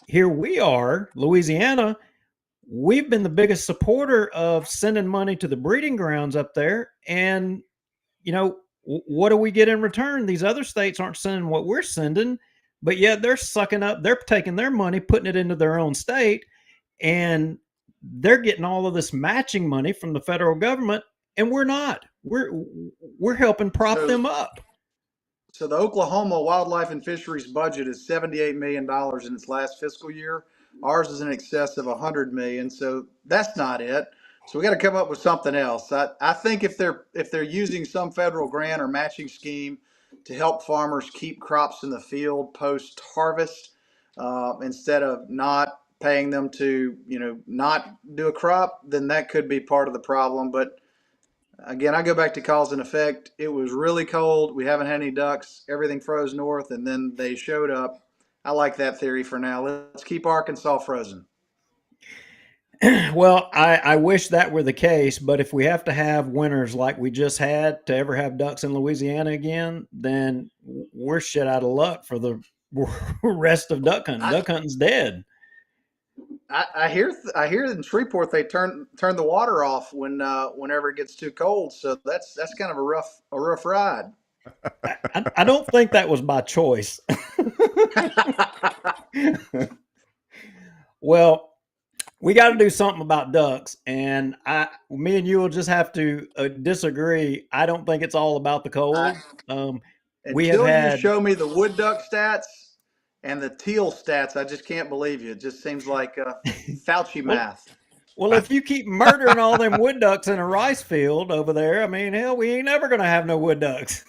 here we are, Louisiana, we've been the biggest supporter of sending money to the breeding grounds up there. And, what do we get in return? These other states aren't sending what we're sending, but yet they're sucking up, they're taking their money, putting it into their own state, and they're getting all of this matching money from the federal government, and we're not. We're helping prop them up. So the Oklahoma Wildlife and Fisheries budget is $78 million in its last fiscal year. Ours is in excess of $100 million. So that's not it. So we got to come up with something else. I think if they're using some federal grant or matching scheme to help farmers keep crops in the field post harvest, instead of not paying them to not do a crop, then that could be part of the problem. But again, I go back to cause and effect. It was really cold. We haven't had any ducks. Everything froze north, and then they showed up. I like that theory for now. Let's keep Arkansas frozen. Well, I wish that were the case, but if we have to have winters like we just had to ever have ducks in Louisiana again, then we're shit out of luck for the rest of duck hunting. Duck hunting's dead. I hear in Shreveport they turn the water off whenever it gets too cold. So that's kind of a rough ride. I don't think that was by choice. Well, we got to do something about ducks, and me and you will just have to disagree. I don't think it's all about the cold. Until you show me the wood duck stats and the teal stats, I just can't believe you. It just seems like Fauci math. Well, if you keep murdering all them wood ducks in a rice field over there, I mean, hell, we ain't never going to have no wood ducks.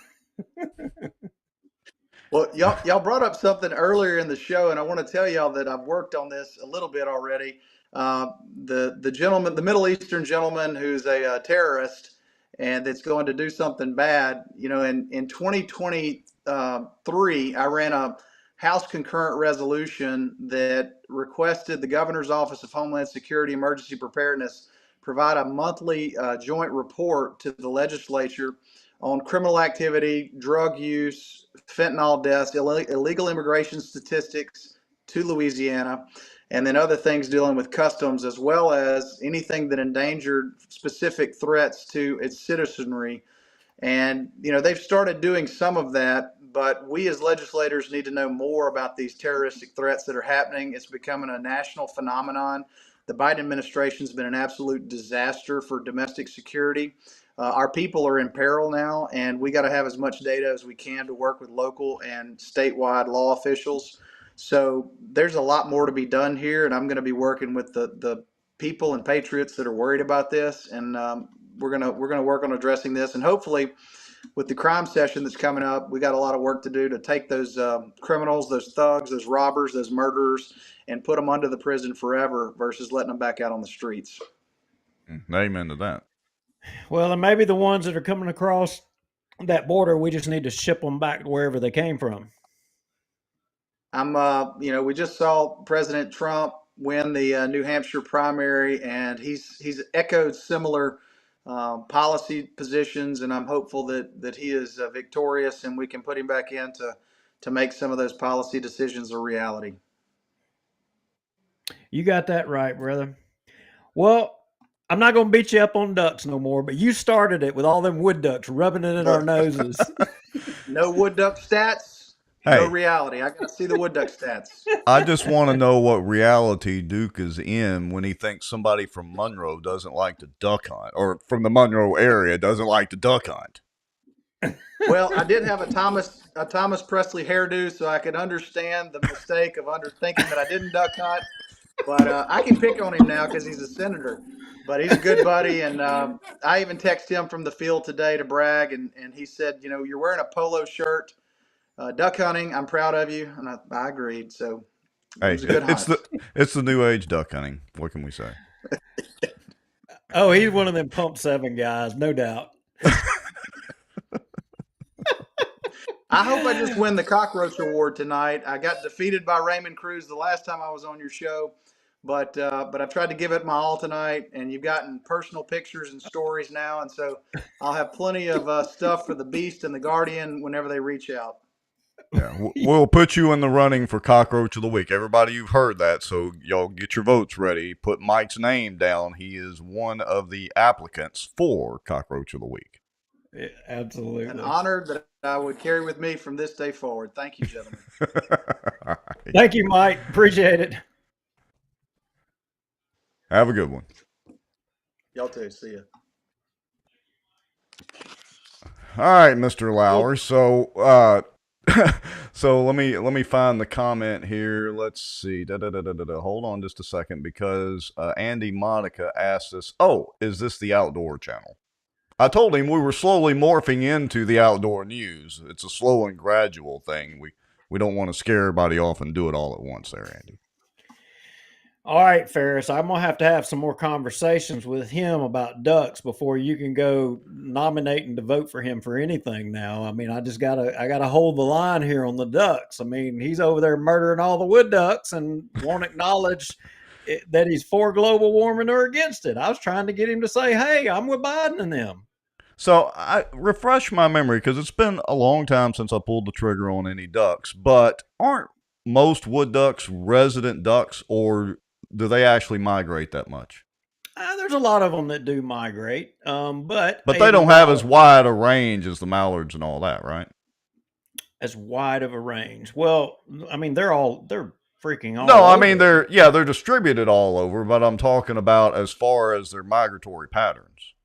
Well, y'all brought up something earlier in the show, and I want to tell y'all that I've worked on this a little bit already. The gentleman, the Middle Eastern gentleman who's a terrorist and that's going to do something bad. In 2023, I ran a House concurrent resolution that requested the Governor's Office of Homeland Security Emergency Preparedness provide a monthly joint report to the legislature on criminal activity, drug use, fentanyl deaths, illegal immigration statistics to Louisiana, and then other things dealing with customs, as well as anything that endangered specific threats to its citizenry. And, they've started doing some of that, but we as legislators need to know more about these terroristic threats that are happening. It's becoming a national phenomenon. The Biden administration has been an absolute disaster for domestic security. Our people are in peril now, and we got to have as much data as we can to work with local and statewide law officials. So there's a lot more to be done here, and I'm going to be working with the people and patriots that are worried about this, and we're gonna work on addressing this, and hopefully, with the crime session that's coming up, we got a lot of work to do to take those criminals, those thugs, those robbers, those murderers, and put them under the prison forever versus letting them back out on the streets. Amen to that. Well, and maybe the ones that are coming across that border, we just need to ship them back to wherever they came from. We just saw President Trump win the New Hampshire primary, and he's echoed similar policy positions, and I'm hopeful that he is victorious, and we can put him back in to make some of those policy decisions a reality. You got that right, brother. Well, I'm not going to beat you up on ducks no more, but you started it with all them wood ducks rubbing it in our noses. No wood duck stats, no reality. I got to see the wood duck stats. I just want to know what reality Duke is in when he thinks somebody from Monroe doesn't like to duck hunt, or from the Monroe area doesn't like to duck hunt. Well, I did have a Thomas Presley hairdo, so I could understand the mistake of thinking that I didn't duck hunt. But I can pick on him now because he's a senator. But he's a good buddy, and I even texted him from the field today to brag, and he said, you're wearing a polo shirt, duck hunting. I'm proud of you, and I agreed. So it was a good hunt. It's the new age duck hunting. What can we say? Oh, he's one of them Pump 7 guys, no doubt. I hope I just win the cockroach award tonight. I got defeated by Raymond Cruz the last time I was on your show, but I've tried to give it my all tonight, and you've gotten personal pictures and stories now, and so I'll have plenty of stuff for the Beast and the Guardian whenever they reach out. Yeah, we'll put you in the running for Cockroach of the Week. Everybody, you've heard that, so y'all get your votes ready. Put Mike's name down. He is one of the applicants for Cockroach of the Week. Yeah, absolutely. An honor that I would carry with me from this day forward. Thank you, gentlemen. Right. Thank you, Mike. Appreciate it. Have a good one. Y'all too. See ya. All right, Mr. Lauer. So, so let me find the comment here. Let's see. Hold on just a second, because Andy Monica asked us, "Oh, is this the Outdoor Channel?" I told him we were slowly morphing into the outdoor news. It's a slow and gradual thing. We don't want to scare everybody off and do it all at once there, Andy. All right, Ferris, I'm going to have some more conversations with him about ducks before you can go nominating to vote for him for anything now. I mean, I gotta hold the line here on the ducks. I mean, he's over there murdering all the wood ducks and won't acknowledge that he's for global warming or against it. I was trying to get him to say, hey, I'm with Biden and them. So I refresh my memory, because it's been a long time since I pulled the trigger on any ducks, but aren't most wood ducks resident ducks, or do they actually migrate that much? There's a lot of them that do migrate, but they don't have as wide a range as the mallards and all that, right? As wide of a range. Well, I mean, they're freaking all No, over. I mean, they're distributed all over, but I'm talking about as far as their migratory patterns.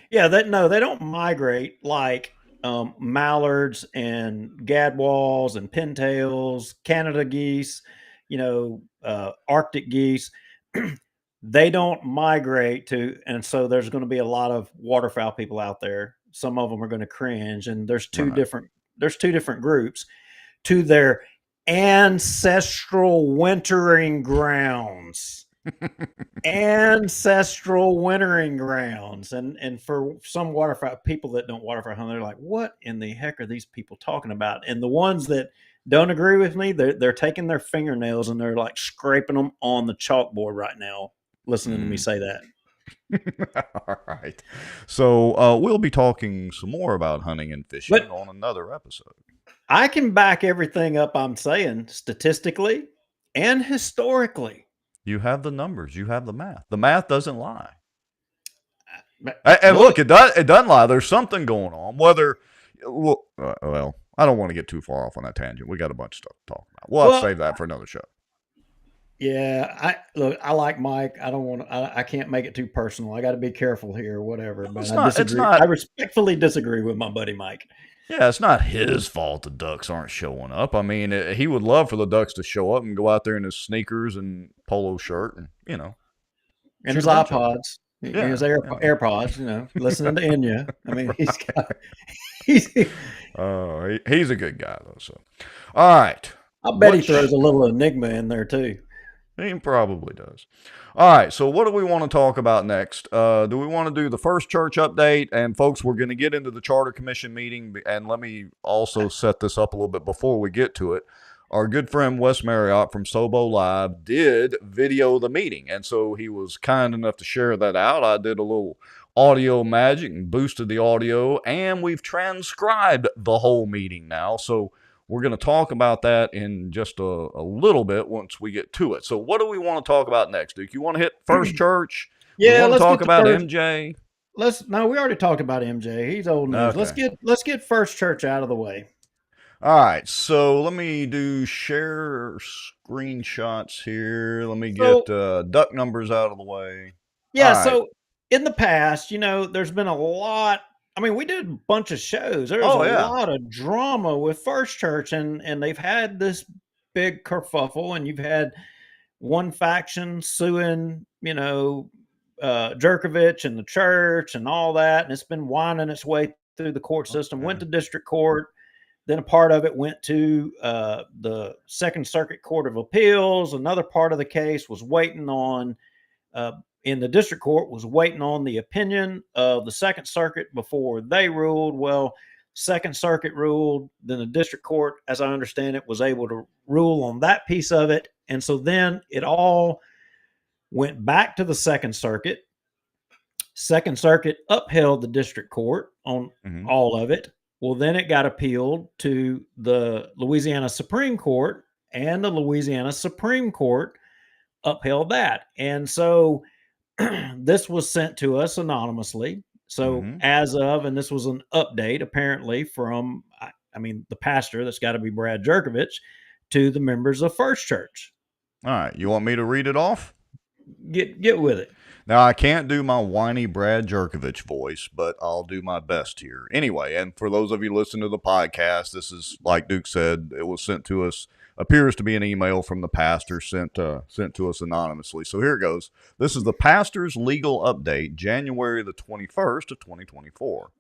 Yeah, they don't migrate like mallards and gadwalls and pintails, Canada geese, Arctic geese. They don't migrate to, and so there's going to be a lot of waterfowl people out there. Some of them are going to cringe, and there's two different groups. to their ancestral wintering grounds. Ancestral wintering grounds. And for some waterfowl people that don't waterfowl hunt, they're like, what in the heck are these people talking about? And the ones that don't agree with me, they're taking their fingernails and they're like scraping them on the chalkboard right now, listening to me say that. All right. So we'll be talking some more about hunting and fishing on another episode. I can back everything up I'm saying statistically and historically. You have the numbers. You have the math. The math doesn't lie. And look, it doesn't lie. There's something going on. Well, I don't want to get too far off on that tangent. We got a bunch of stuff to talk about. We'll have to save that for another show. Yeah, I like Mike. I don't want to. I can't make it too personal. I got to be careful here, or whatever. But I respectfully disagree with my buddy Mike. Yeah, it's not his fault the ducks aren't showing up. I mean, he would love for the ducks to show up and go out there in his sneakers and polo shirt and, and his iPods, his AirPods, listening to Enya. I mean, he's a good guy though. So, all right. I bet he throws a little enigma in there too. He probably does. All right, so what do we want to talk about next? Do we want to do the first church update? And folks, we're going to get into the Charter Commission meeting, and let me also set this up a little bit before we get to it. Our good friend Wes Marriott from Sobo Live did video the meeting, and so he was kind enough to share that out. I did a little audio magic and boosted the audio, and we've transcribed the whole meeting now, so we're going to talk about that in just a little bit once we get to it. So what do we want to talk about next, Duke? You want to hit First Church? Yeah, let's talk about MJ. No, we already talked about MJ. He's old news. Okay. Let's get First Church out of the way. All right, so let me do share screenshots here. Let me get duck numbers out of the way. Yeah, right. So in the past, there's been a lot. I mean, we did a bunch of shows. There was a lot of drama with First Church, and they've had this big kerfuffle, and you've had one faction suing, Jerkovich and the church and all that, and it's been winding its way through the court system. Went to district court, then a part of it went to the Second Circuit Court of Appeals. Another part of the case was waiting on in the district court was waiting on the opinion of the Second Circuit before they ruled. Well, Second Circuit ruled, then the district court, as I understand it, was able to rule on that piece of it. And so then it all went back to the Second Circuit. Second Circuit upheld the district court on all of it. Well, then it got appealed to the Louisiana Supreme Court, and the Louisiana Supreme Court upheld that. And so this was sent to us anonymously. So as of, and this was an update apparently from, the pastor, that's got to be Brad Jerkovich, to the members of First Church. All right. You want me to read it off? Get with it. Now, I can't do my whiny Brad Jerkovich voice, but I'll do my best here. Anyway, and for those of you listening to the podcast, this is, like Duke said, it was sent to us, appears to be an email from the pastor sent to us anonymously. So here it goes. This is the pastor's legal update, January the 21st of 2024.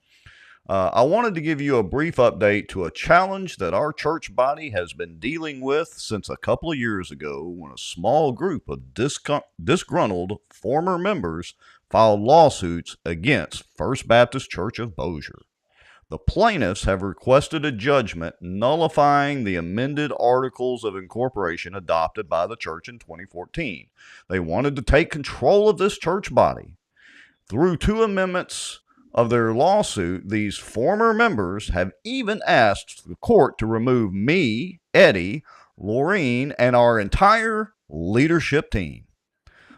I wanted to give you a brief update to a challenge that our church body has been dealing with since a couple of years ago when a small group of disgruntled former members filed lawsuits against First Baptist Church of Bossier. The plaintiffs have requested a judgment nullifying the amended Articles of Incorporation adopted by the church in 2014. They wanted to take control of this church body. Through 2 amendments of their lawsuit, these former members have even asked the court to remove me, Eddie, Laureen, and our entire leadership team.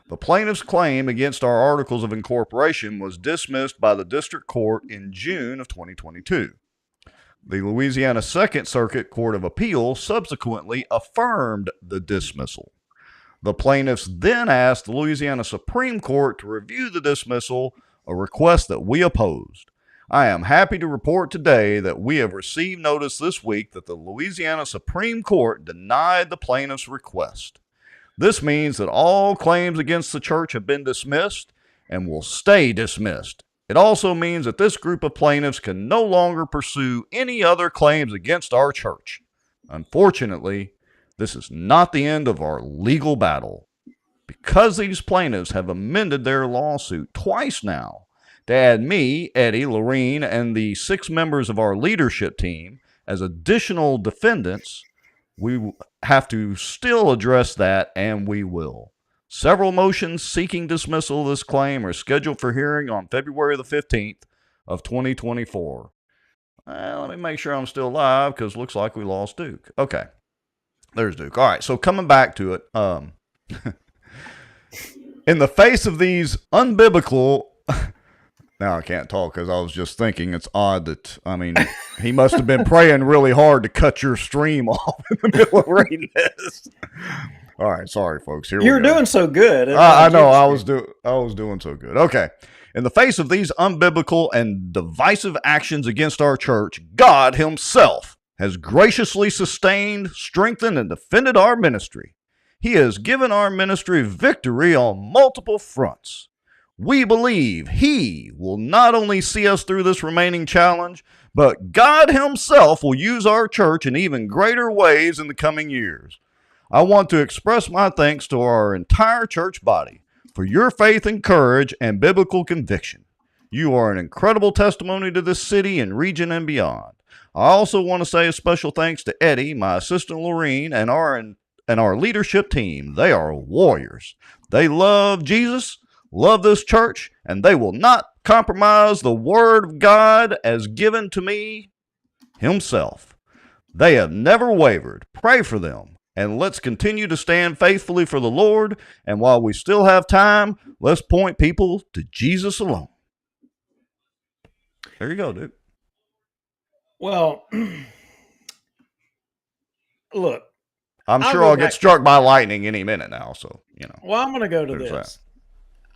The plaintiff's claim against our Articles of Incorporation was dismissed by the district court in June of 2022. The Louisiana Second Circuit Court of Appeal subsequently affirmed the dismissal. The plaintiffs then asked the Louisiana Supreme Court to review the dismissal, a request that we opposed. I am happy to report today that we have received notice this week that the Louisiana Supreme Court denied the plaintiff's request. This means that all claims against the church have been dismissed and will stay dismissed. It also means that this group of plaintiffs can no longer pursue any other claims against our church. Unfortunately, this is not the end of our legal battle. Because these plaintiffs have amended their lawsuit twice now to add me, Eddie, Lorene, and the 6 members of our leadership team as additional defendants, we have to still address that, and we will. Several motions seeking dismissal of this claim are scheduled for hearing on February the 15th of 2024. Let me make sure I'm still live, because it looks like we lost Duke. Okay. There's Duke. All right, so coming back to it, in the face of these unbiblical... Now I can't talk because I was just thinking it's odd that, I mean, he must have been praying really hard to cut your stream off in the middle of reading this. All right, sorry, folks. Here You're doing so good. I know, I was doing so good. Okay. In the face of these unbiblical and divisive actions against our church, God himself has graciously sustained, strengthened, and defended our ministry. He has given our ministry victory on multiple fronts. We believe he will not only see us through this remaining challenge, but God himself will use our church in even greater ways in the coming years. I want to express my thanks to our entire church body for your faith and courage and biblical conviction. You are an incredible testimony to this city and region and beyond. I also want to say a special thanks to Eddie, my assistant Lorene, and our leadership team. They are warriors. They love Jesus, love this church, and they will not compromise the word of God as given to me himself. They have never wavered. Pray for them, and let's continue to stand faithfully for the Lord. And while we still have time, let's point people to Jesus alone. There you go, dude. Well, look. I'm sure I'll get struck by lightning any minute now, so, you know. Well, I'm going to go to this.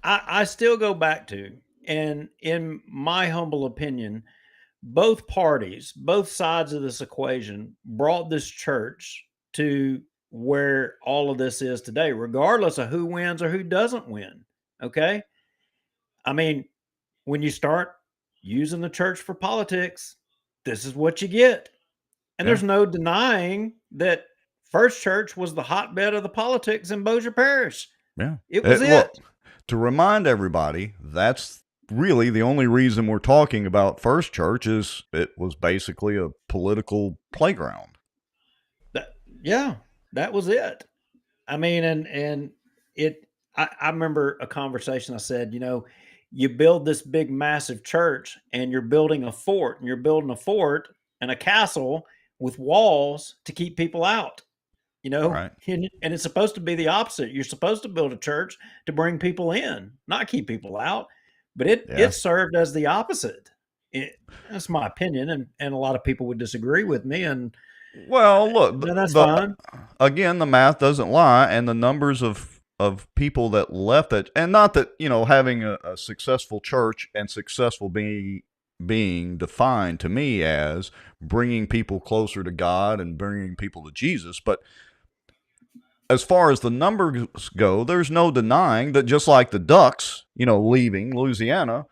I still go back to, and in my humble opinion, both parties, both sides of this equation brought this church to where all of this is today, regardless of who wins or who doesn't win. Okay? I mean, when you start using the church for politics, this is what you get. And there's no denying that First Church was the hotbed of the politics in Bossier Parish. Yeah. It was it. To remind everybody, that's really the only reason we're talking about First Church is it was basically a political playground. That was it. I mean, and I remember a conversation I said, you know, you build this big, massive church and you're building a fort, and you're building a fort and a castle with walls to keep people out. You know, right. And it's supposed to be the opposite. You're supposed to build a church to bring people in, not keep people out. But it served as the opposite. That's my opinion, and a lot of people would disagree with me. And well, look, that's fine. Again, the math doesn't lie, and the numbers of people that left it, and not that, you know, having a successful church and successful being defined to me as bringing people closer to God and bringing people to Jesus, but as far as the numbers go, there's no denying that just like the Ducks, you know, leaving Louisiana,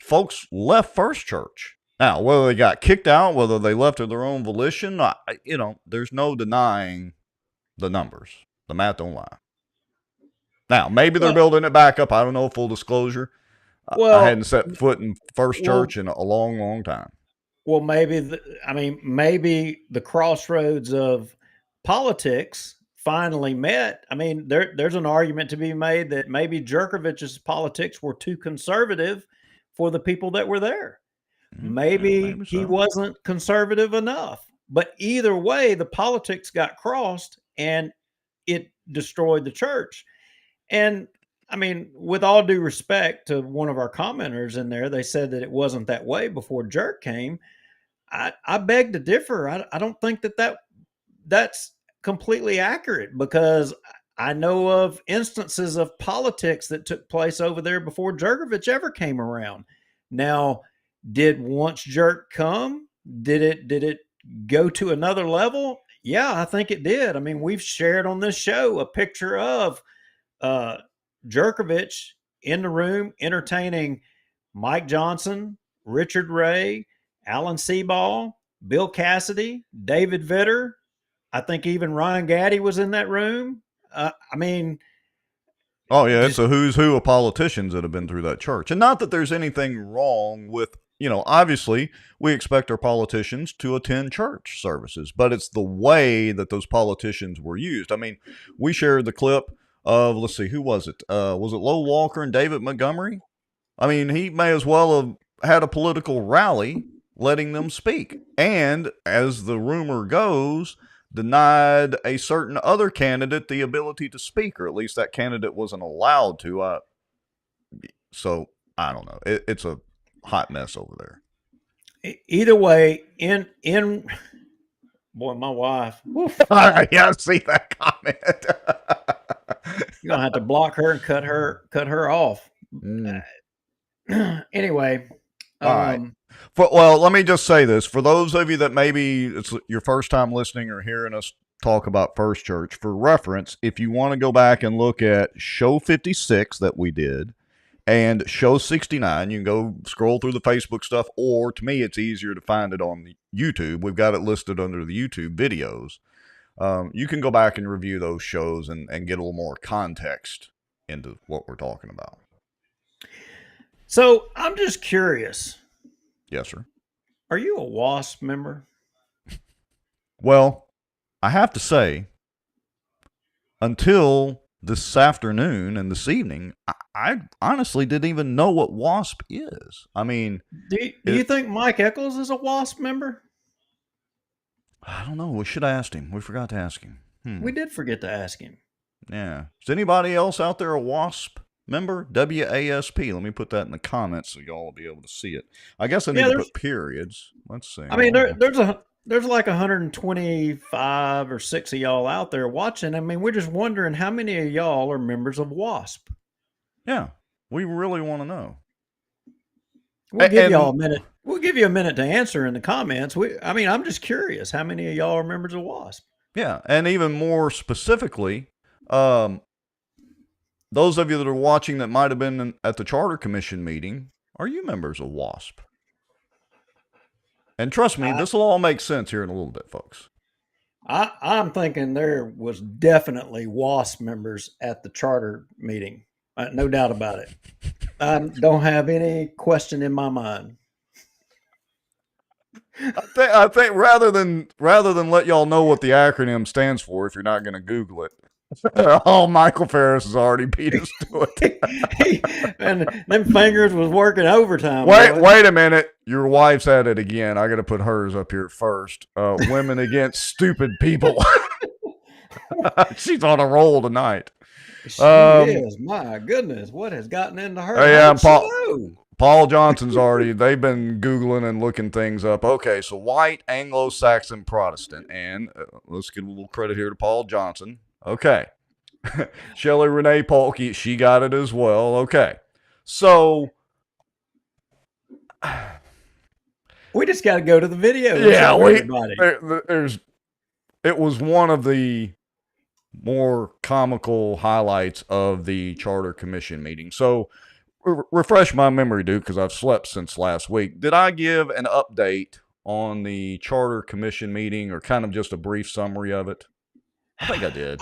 folks left First Church. Now, whether they got kicked out, whether they left of their own volition, you know, there's no denying the numbers. The math don't lie. Now, maybe they're building it back up. I don't know, full disclosure. I hadn't set foot in First Church in a long, long time. Well, maybe the crossroads of politics finally met. I mean, there's an argument to be made that maybe Jerkovich's politics were too conservative for the people that were there. Maybe he wasn't conservative enough. But either way, the politics got crossed and it destroyed the church. And I mean, with all due respect to one of our commenters in there, they said that it wasn't that way before Jerk came. I beg to differ. I don't think that's completely accurate, because I know of instances of politics that took place over there before Jerkovich ever came around. Now, did once Jerk come, did it go to another level? Yeah, I think it did. I mean, we've shared on this show a picture of Jerkovich in the room entertaining Mike Johnson, Richard Ray, Alan Seaball, Bill Cassidy, David Vitter, I think even Ryan Gaddy was in that room. I mean, oh yeah, it's a who's who of politicians that have been through that church. And not that there's anything wrong with, obviously we expect our politicians to attend church services, but it's the way that those politicians were used. I mean, we shared the clip of, let's see, who was it? Was it Low Walker and David Montgomery? I mean, he may as well have had a political rally letting them speak. And as the rumor goes, denied a certain other candidate the ability to speak, or at least that candidate wasn't allowed to. So I don't know. It's a hot mess over there. Either way, in boy, my wife. Yeah, I see that comment. You're gonna have to block her and cut her off. Anyway, all right. Well, let me just say this. For those of you that maybe it's your first time listening or hearing us talk about First Church, for reference, if you want to go back and look at show 56 that we did and show 69, you can go scroll through the Facebook stuff, or to me, it's easier to find it on the YouTube. We've got it listed under the YouTube videos. You can go back and review those shows and get a little more context into what we're talking about. So I'm just curious. Yes, sir. Are you a WASP member? Well, I have to say, until this afternoon and this evening, I honestly didn't even know what WASP is. I mean, do you think Mike Echols is a WASP member? I don't know. We should have asked him. We forgot to ask him. We did forget to ask him. Yeah. Is anybody else out there a WASP member? WASP. Let me put that in the comments so y'all will be able to see it. I guess I need to put periods. Let's see. I mean, there's like 125 or 6 of y'all out there watching. I mean, we're just wondering how many of y'all are members of WASP. Yeah, we really want to know. We'll give y'all a minute. We'll give you a minute to answer in the comments. I'm just curious how many of y'all are members of WASP. Yeah, and even more specifically, those of you that are watching that might have been at the Charter Commission meeting, are you members of WASP? And trust me, this will all make sense here in a little bit, folks. I'm thinking there was definitely WASP members at the Charter meeting. No doubt about it. I don't have any question in my mind. I think rather than let y'all know what the acronym stands for, if you're not going to Google it, Michael Ferris has already beat us to it. And them fingers was working overtime. Wait a minute. Your wife's at it again. I got to put hers up here first. Women against stupid people. She's on a roll tonight. She is. My goodness, what has gotten into her? Yeah, Paul Johnson's already. They've been Googling and looking things up. Okay, so white Anglo-Saxon Protestant, and let's give a little credit here to Paul Johnson. Okay. Shelley Renee Polke, she got it as well. Okay. So we just got to go to the video. Yeah, it was one of the more comical highlights of the Charter Commission meeting. So refresh my memory, Duke, because I've slept since last week. Did I give an update on the Charter Commission meeting, or kind of just a brief summary of it? I think I did.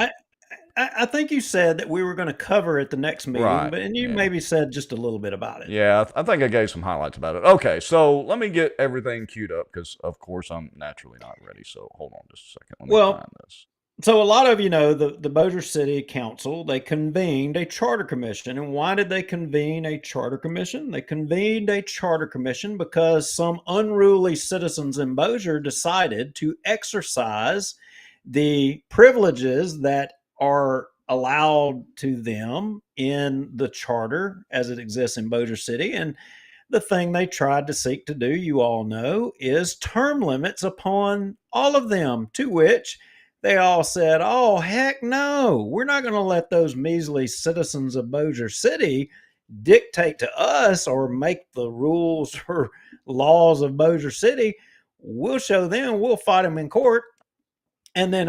I think you said that we were going to cover it the next meeting, right, and you maybe said just a little bit about it. Yeah, I think I gave some highlights about it. Okay, so let me get everything queued up because, of course, I'm naturally not ready. So hold on just a second. Let me find this. So a lot of you know the Bossier City Council, they convened a charter commission. And why did they convene a charter commission? They convened a charter commission because some unruly citizens in Bossier decided to exercise the privileges that are allowed to them in the charter as it exists in Bossier City. And the thing they tried to seek to do, you all know, is term limits upon all of them, to which they all said, oh, heck no, we're not going to let those measly citizens of Bossier City dictate to us or make the rules or laws of Bossier City. We'll show them, we'll fight them in court. And then,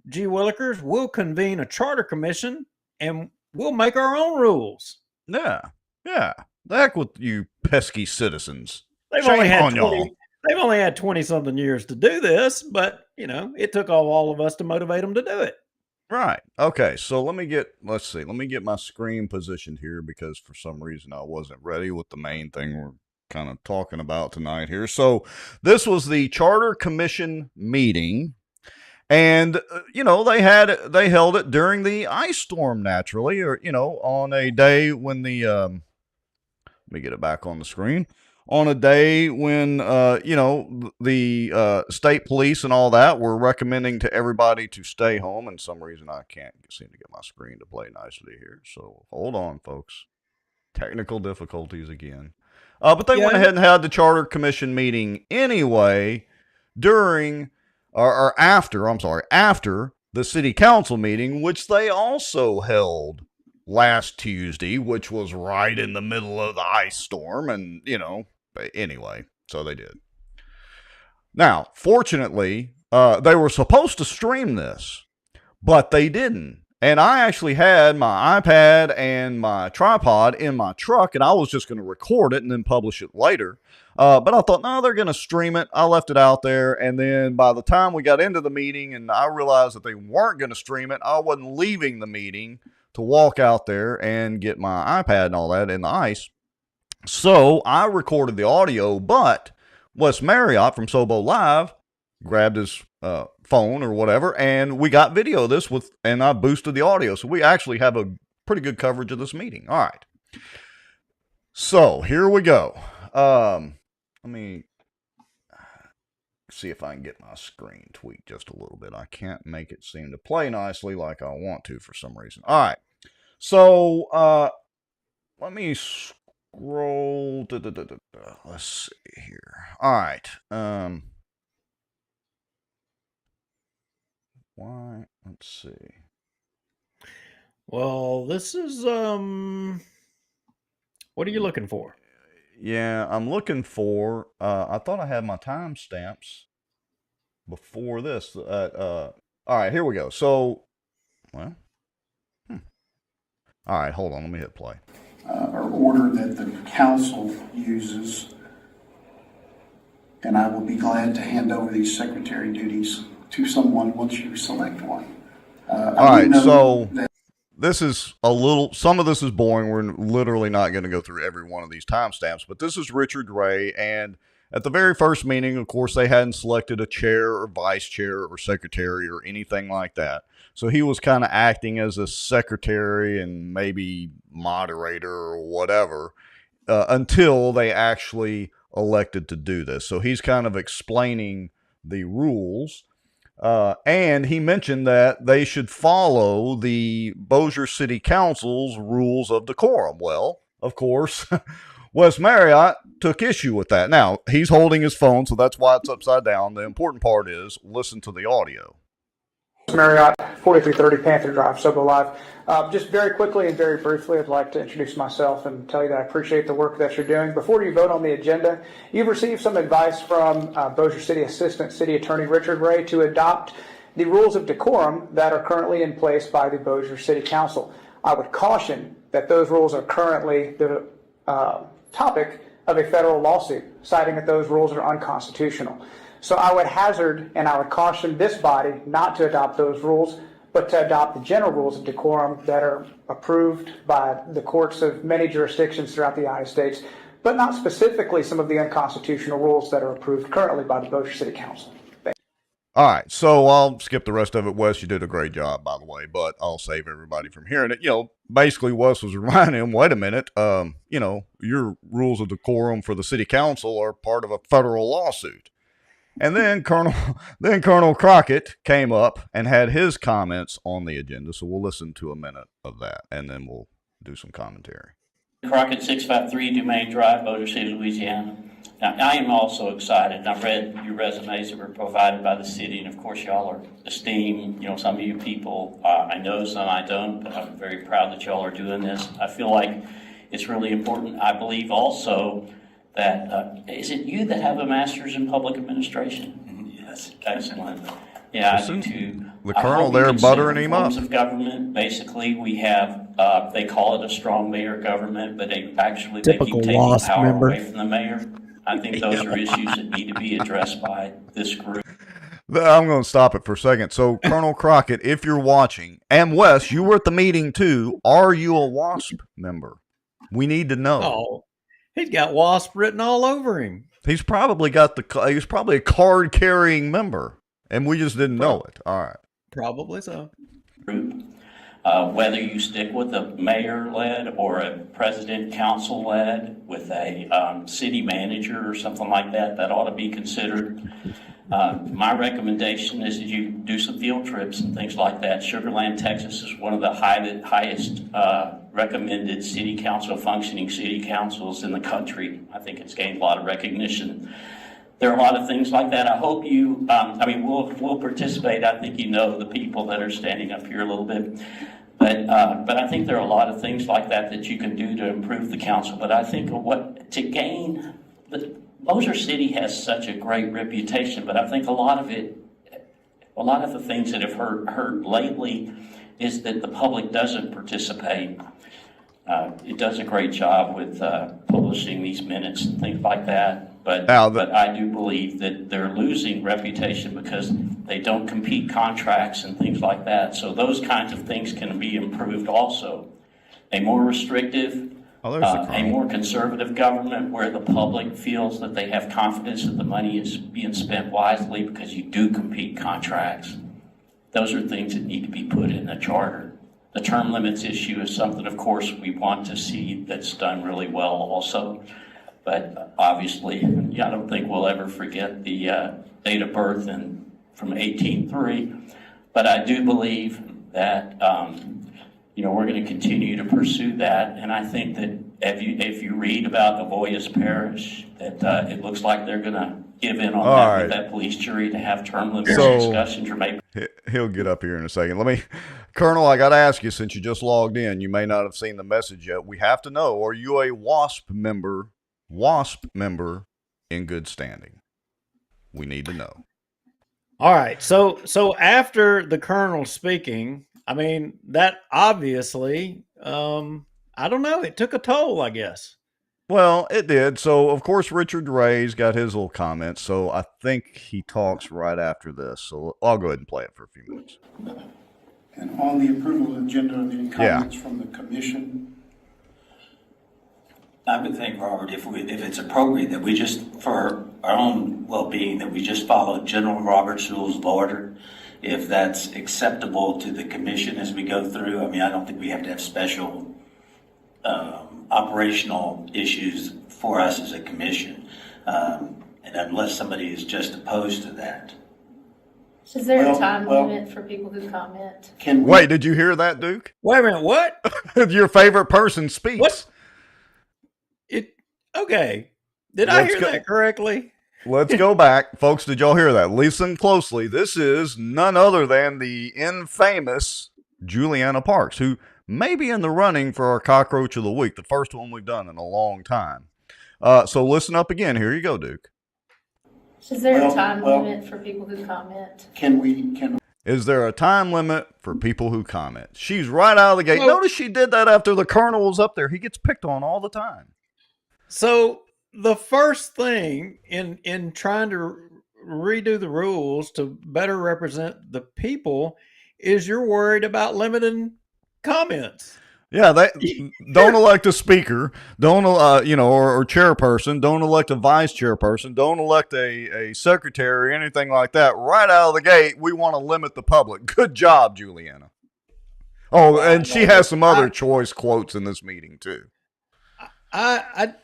gee willikers, we'll convene a charter commission and we'll make our own rules. Yeah. The heck with you pesky citizens. They've They've only had 20-something years to do this, but, it took all of us to motivate them to do it. Right. Okay. So let me get my screen positioned here because for some reason I wasn't ready with the main thing we're kind of talking about tonight here. So this was the Charter Commission meeting. And, they held it during the ice storm naturally, or, on a day when let me get it back on the screen. On a day when, the state police and all that were recommending to everybody to stay home. And some reason I can't seem to get my screen to play nicely here. So hold on, folks. Technical difficulties again. But they went ahead and had the Charter Commission meeting anyway after the city council meeting, which they also held last Tuesday, which was right in the middle of the ice storm. And, anyway, so they did. Now, fortunately, they were supposed to stream this, but they didn't. And I actually had my iPad and my tripod in my truck, and I was just going to record it and then publish it later. But I thought, no, they're going to stream it. I left it out there. And then by the time we got into the meeting and I realized that they weren't going to stream it, I wasn't leaving the meeting to walk out there and get my iPad and all that in the ice. So I recorded the audio, but Wes Marriott from Sobo Live grabbed his phone or whatever, and we got video of this and I boosted the audio. So we actually have a pretty good coverage of this meeting. All right. So here we go. Let me see if I can get my screen tweaked just a little bit. I can't make it seem to play nicely like I want to for some reason. All right. So let me scroll. Let's see here. All right. Why? Let's see. Well, this is what are you looking for? Yeah, I'm looking for. I thought I had my timestamps before this. All right, here we go. So, well, all right, hold on. Let me hit play. Or order that the council uses, and I will be glad to hand over these secretary duties to someone once you select one. All right, so this is some of this is boring. We're literally not going to go through every one of these timestamps, but this is Richard Ray. And at the very first meeting, of course, they hadn't selected a chair or vice chair or secretary or anything like that. So he was kind of acting as a secretary and maybe moderator or whatever until they actually elected to do this. So he's kind of explaining the rules. And he mentioned that they should follow the Bossier City Council's rules of decorum. Well, of course, Wes Marriott took issue with that. Now, he's holding his phone, so that's why it's upside down. The important part is listen to the audio. Marriott, 4330 Panther Drive, Sobo Live. Just very quickly and very briefly, I'd like to introduce myself and tell you that I appreciate the work that you're doing. Before you vote on the agenda, you've received some advice from Bossier City Assistant City Attorney Richard Ray to adopt the rules of decorum that are currently in place by the Bossier City Council. I would caution that those rules are currently the topic of a federal lawsuit, citing that those rules are unconstitutional. So I would hazard and I would caution this body not to adopt those rules, but to adopt the general rules of decorum that are approved by the courts of many jurisdictions throughout the United States, but not specifically some of the unconstitutional rules that are approved currently by the Bossier City Council. All right, so I'll skip the rest of it. Wes, you did a great job, by the way, but I'll save everybody from hearing it. Basically Wes was reminding him, wait a minute, your rules of decorum for the city council are part of a federal lawsuit. And then Colonel Crockett came up and had his comments on the agenda. So we'll listen to a minute of that, and then we'll do some commentary. Crockett, 653 Dumaine Drive, Bossier City, Louisiana. Now, I am also excited. I've read your resumes that were provided by the city, and of course, y'all are esteemed. Some of you people, I know, some I don't, but I'm very proud that y'all are doing this. I feel like it's really important. I believe also that, is it you that have a master's in public administration? Yes. Excellent. Yeah, Listen, I do too. the colonel there buttering him up. Forms of government, basically, we have, they call it a strong mayor government, but they actually they keep taking power away from the mayor. I think those are issues that need to be addressed by this group. I'm going to stop it for a second. So, Colonel Crockett, if you're watching, and Wes, you were at the meeting too. Are you a WASP member? We need to know. Oh, he's got WASP written all over him. He's probably a card carrying member, and we just didn't know it. All right. Probably so. Whether you stick with a mayor-led or a president-council-led with a city manager or something like that, that ought to be considered. My recommendation is that you do some field trips and things like that. Sugar Land, Texas is one of the highest recommended functioning city councils in the country. I think it's gained a lot of recognition. There are a lot of things like that. I hope you, we'll participate. I think you know the people that are standing up here a little bit. But I think there are a lot of things like that that you can do to improve the council. But I think Bossier City has such a great reputation, but I think a lot of the things that have heard lately is that the public doesn't participate. It does a great job with publishing these minutes and things like that. But I do believe that they're losing reputation because they don't compete contracts and things like that. So those kinds of things can be improved also. A more restrictive, a more conservative government where the public feels that they have confidence that the money is being spent wisely because you do compete contracts. Those are things that need to be put in the charter. The term limits issue is something, of course, we want to see that's done really well also. But obviously, I don't think we'll ever forget the date of birth from 1803. But I do believe that we're going to continue to pursue that. And I think that if you read about Avoyas Parish, that it looks like they're going to give in on that with that police jury to have term limits discussions or maybe. He'll get up here in a second. Colonel, I got to ask you, since you just logged in, you may not have seen the message yet. We have to know, are you a WASP member in good standing? We need to know. All right. So after the colonel speaking, that obviously, I don't know, it took a toll, I guess. Well, it did. So, of course, Richard Ray's got his little comments. So I think he talks right after this. So I'll go ahead and play it for a few minutes. And on the approval agenda, are there any comments from the commission? I would think, Robert, if it's appropriate that we just, for our own well-being, that we just follow General Robert's Rules of Order. If that's acceptable to the commission as we go through, I don't think we have to have special operational issues for us as a commission, and unless somebody is just opposed to that. Is there a time limit for people who comment? Wait, did you hear that, Duke? Wait a minute, what? Your favorite person speaks. What? Okay. Did I hear that correctly? Let's go back. Folks, did y'all hear that? Listen closely. This is none other than the infamous Juliana Parks, who may be in the running for our Cockroach of the Week, the first one we've done in a long time. So listen up again. Here you go, Duke. Is there a time limit for people who comment? Is there a time limit for people who comment? She's right out of the gate. Notice she did that after the colonel was up there. He gets picked on all the time. So the first thing in trying to redo the rules to better represent the people is you're worried about limiting comments. Yeah, don't elect a speaker, don't or chairperson, don't elect a vice chairperson, don't elect a secretary, anything like that. Right out of the gate, we want to limit the public. Good job, Juliana. Oh, and she has some other choice quotes in this meeting too. I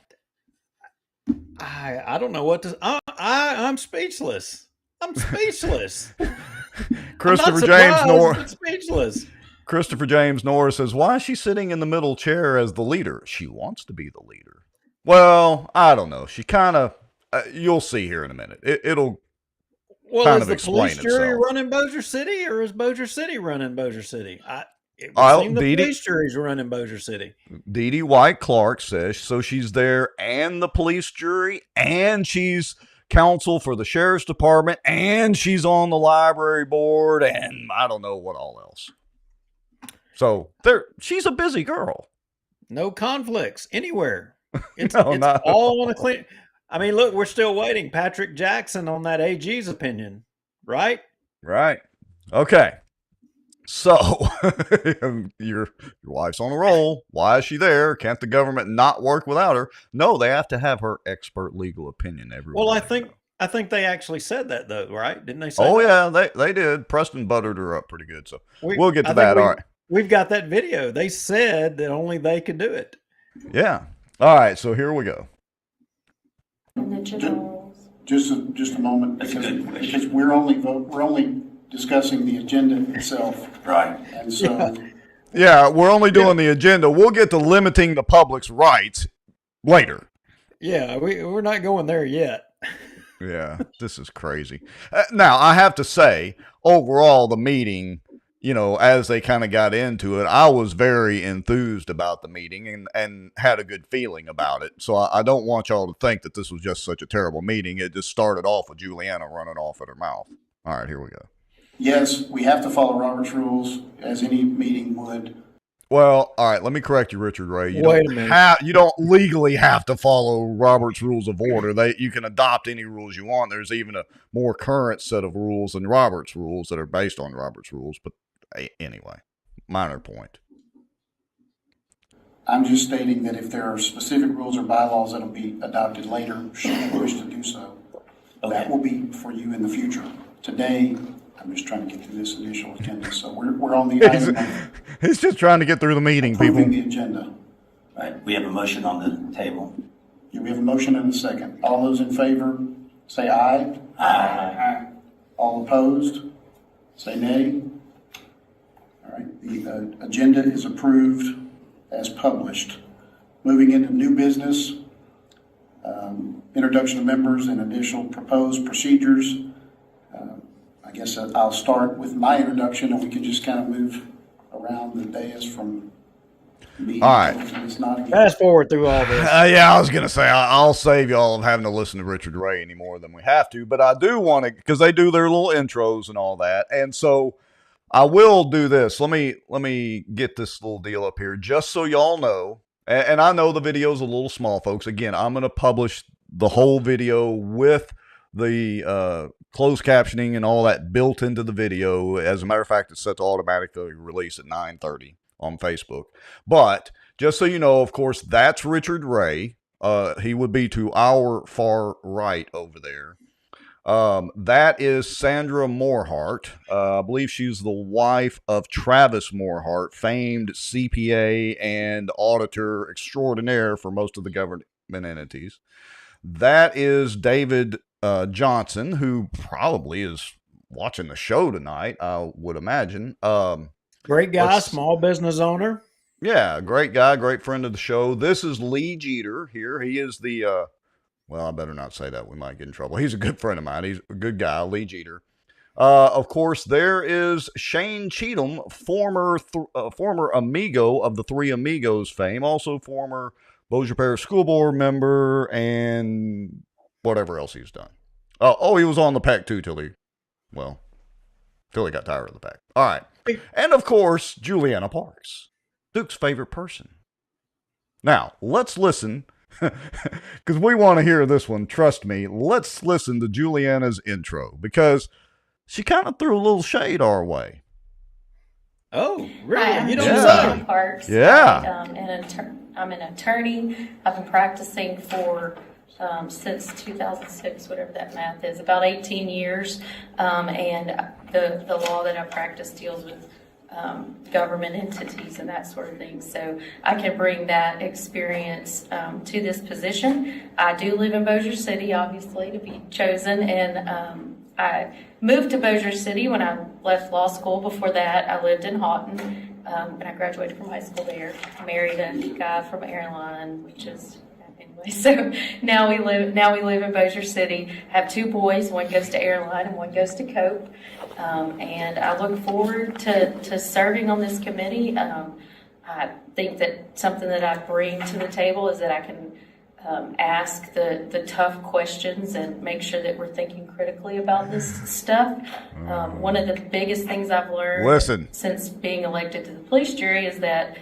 don't know what to. I'm speechless. I'm speechless. Christopher James Norris. Speechless. Christopher James Norris says, "Why is she sitting in the middle chair as the leader? She wants to be the leader." Well, I don't know. She kind of. You'll see here in a minute. It'll kind of explain itself. Is the police jury running Bossier City, or is Bossier City running Bossier City? It would seem the police jury's running Bossier City. Dee Dee White Clark says so. She's there, and the police jury, and she's counsel for the sheriff's department, and she's on the library board, and I don't know what all else. So she's a busy girl. No conflicts anywhere. It's all on a clean. I mean, look, we're still waiting. Patrick Jackson on that AG's opinion, right? Right. Okay. So your wife's on a roll. Why is she there? Can't the government not work without her? No, they have to have her expert legal opinion everywhere. Well, I think they actually said that though, right? Didn't they say? Oh that? yeah, they did. Preston buttered her up pretty good. So we'll get to I think that. All right. We've got that video. They said that only they could do it. Yeah. All right. So here we go. Just a moment, because we're only discussing the agenda itself. Right. And so, Yeah, we're only doing the agenda. We'll get to limiting the public's rights later. Yeah, we're not going there yet. Yeah, this is crazy. Now, I have to say, overall, the meeting, as they kind of got into it, I was very enthused about the meeting and had a good feeling about it. So I don't want y'all to think that this was just such a terrible meeting. It just started off with Juliana running off at her mouth. All right, here we go. yes, we have to follow Robert's rules as any meeting would. Well, all right, let me correct you, Richard Ray. Wait a minute. You don't legally have to follow Robert's Rules of Order. You can adopt any rules you want. There's even a more current set of rules than Robert's Rules that are based on Robert's Rules. But anyway, minor point. I'm just stating that if there are specific rules or bylaws that'll be adopted later, should you wish to do so, that will be for you in the future. Today, I'm just trying to get through this initial agenda. So we're on the item of He's just trying to get through the meeting, people. approving the agenda. Right. We have a motion on the table. Yeah, we have a motion and a second. All those in favor, say aye. Aye. All opposed, say nay. All right, the agenda is approved as published. Moving into new business, introduction of members and additional proposed procedures. I guess I'll start with my introduction, and we can just kind of move around the dais from me. All right. It's not Fast forward through all this. Yeah, I was going to say, I'll save y'all of having to listen to Richard Ray any more than we have to, but I do want to, because they do their little intros and all that, and so I will do this. Let me get this little deal up here, just so y'all know, and I know the video's a little small, folks. Again, I'm going to publish the whole video with the closed captioning and all that built into the video. As a matter of fact, it's set to automatically release at 9:30 on Facebook. But just so you know, of course, that's Richard Ray. He would be to our far right over there. That is Sandra Morhart. I believe she's the wife of Travis Morhart, famed CPA and auditor extraordinaire for most of the government entities. That is David Johnson, who probably is watching the show tonight, I would imagine. Great guy, small business owner. Yeah, great guy, great friend of the show. This is Lee Jeter here. He is the, well, I better not say that. We might get in trouble. He's a good friend of mine. He's a good guy, Lee Jeter. Of course, there is Shane Cheatham, former amigo of the Three Amigos fame, also former Bossier Parish School Board member, and whatever else he's done. Oh, he was on the pack too till he got tired of the pack. All right. And of course, Juliana Parks, Duke's favorite person. Now, let's listen, because we want to hear this one. Trust me. Let's listen to Juliana's intro, because she kind of threw a little shade our way. Oh, really? Hi, I'm You don't Juliana say. Parks. Yeah. I'm an attorney. I've been practicing for since 2006, whatever that math is, about 18 years. And the law that I practice deals with government entities and that sort of thing. So I can bring that experience to this position. I do live in Bossier City, obviously, to be chosen. And I moved to Bossier City when I left law school. Before that, I lived in Houghton, and I graduated from high school there. Married a guy from Airline, which is... Anyway, so now we live in Bossier City. Have two boys. One goes to Airline and one goes to Cope. And I look forward to serving on this committee. I think that something that I bring to the table is that I can ask the tough questions and make sure that we're thinking critically about this stuff. One of the biggest things I've learned since being elected to the police jury is that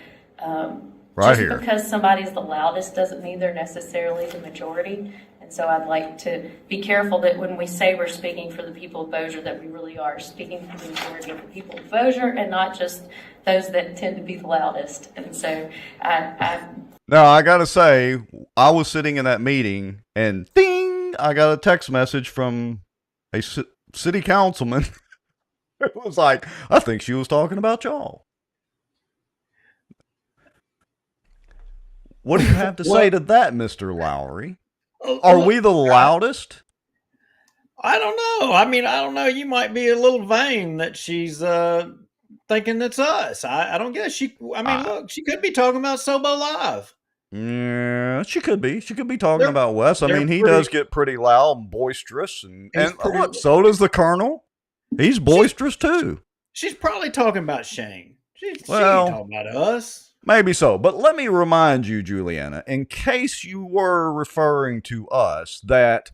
because somebody's the loudest doesn't mean they're necessarily the majority. And so I'd like to be careful that when we say we're speaking for the people of Bossier, that we really are speaking for the majority of the people of Bossier and not just those that tend to be the loudest. And so Now, I got to say, I was sitting in that meeting and ding, I got a text message from a city councilman. It was like, I think she was talking about y'all. What do you have to say to that, Mr. Lowry? Are we the loudest? I don't know. I mean, I don't know. You might be a little vain that she's thinking it's us. I don't guess she. I mean, look, she could be talking about Sobo Live. Yeah, she could be. She could be talking about Wes. I mean, he does get pretty loud and boisterous, and look, so does the Colonel. He's boisterous too. She's probably talking about Shane. She ain't talking about us. Maybe so, but let me remind you, Juliana, in case you were referring to us, that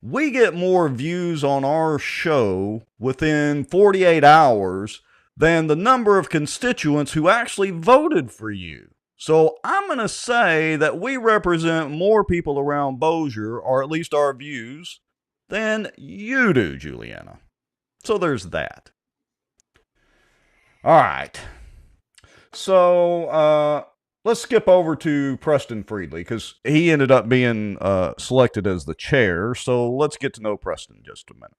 we get more views on our show within 48 hours than the number of constituents who actually voted for you. So I'm going to say that we represent more people around Bossier, or at least our views, than you do, Juliana. So there's that. All right. So let's skip over to Preston Friedley, because he ended up being selected as the chair. So let's get to know Preston in just a minute.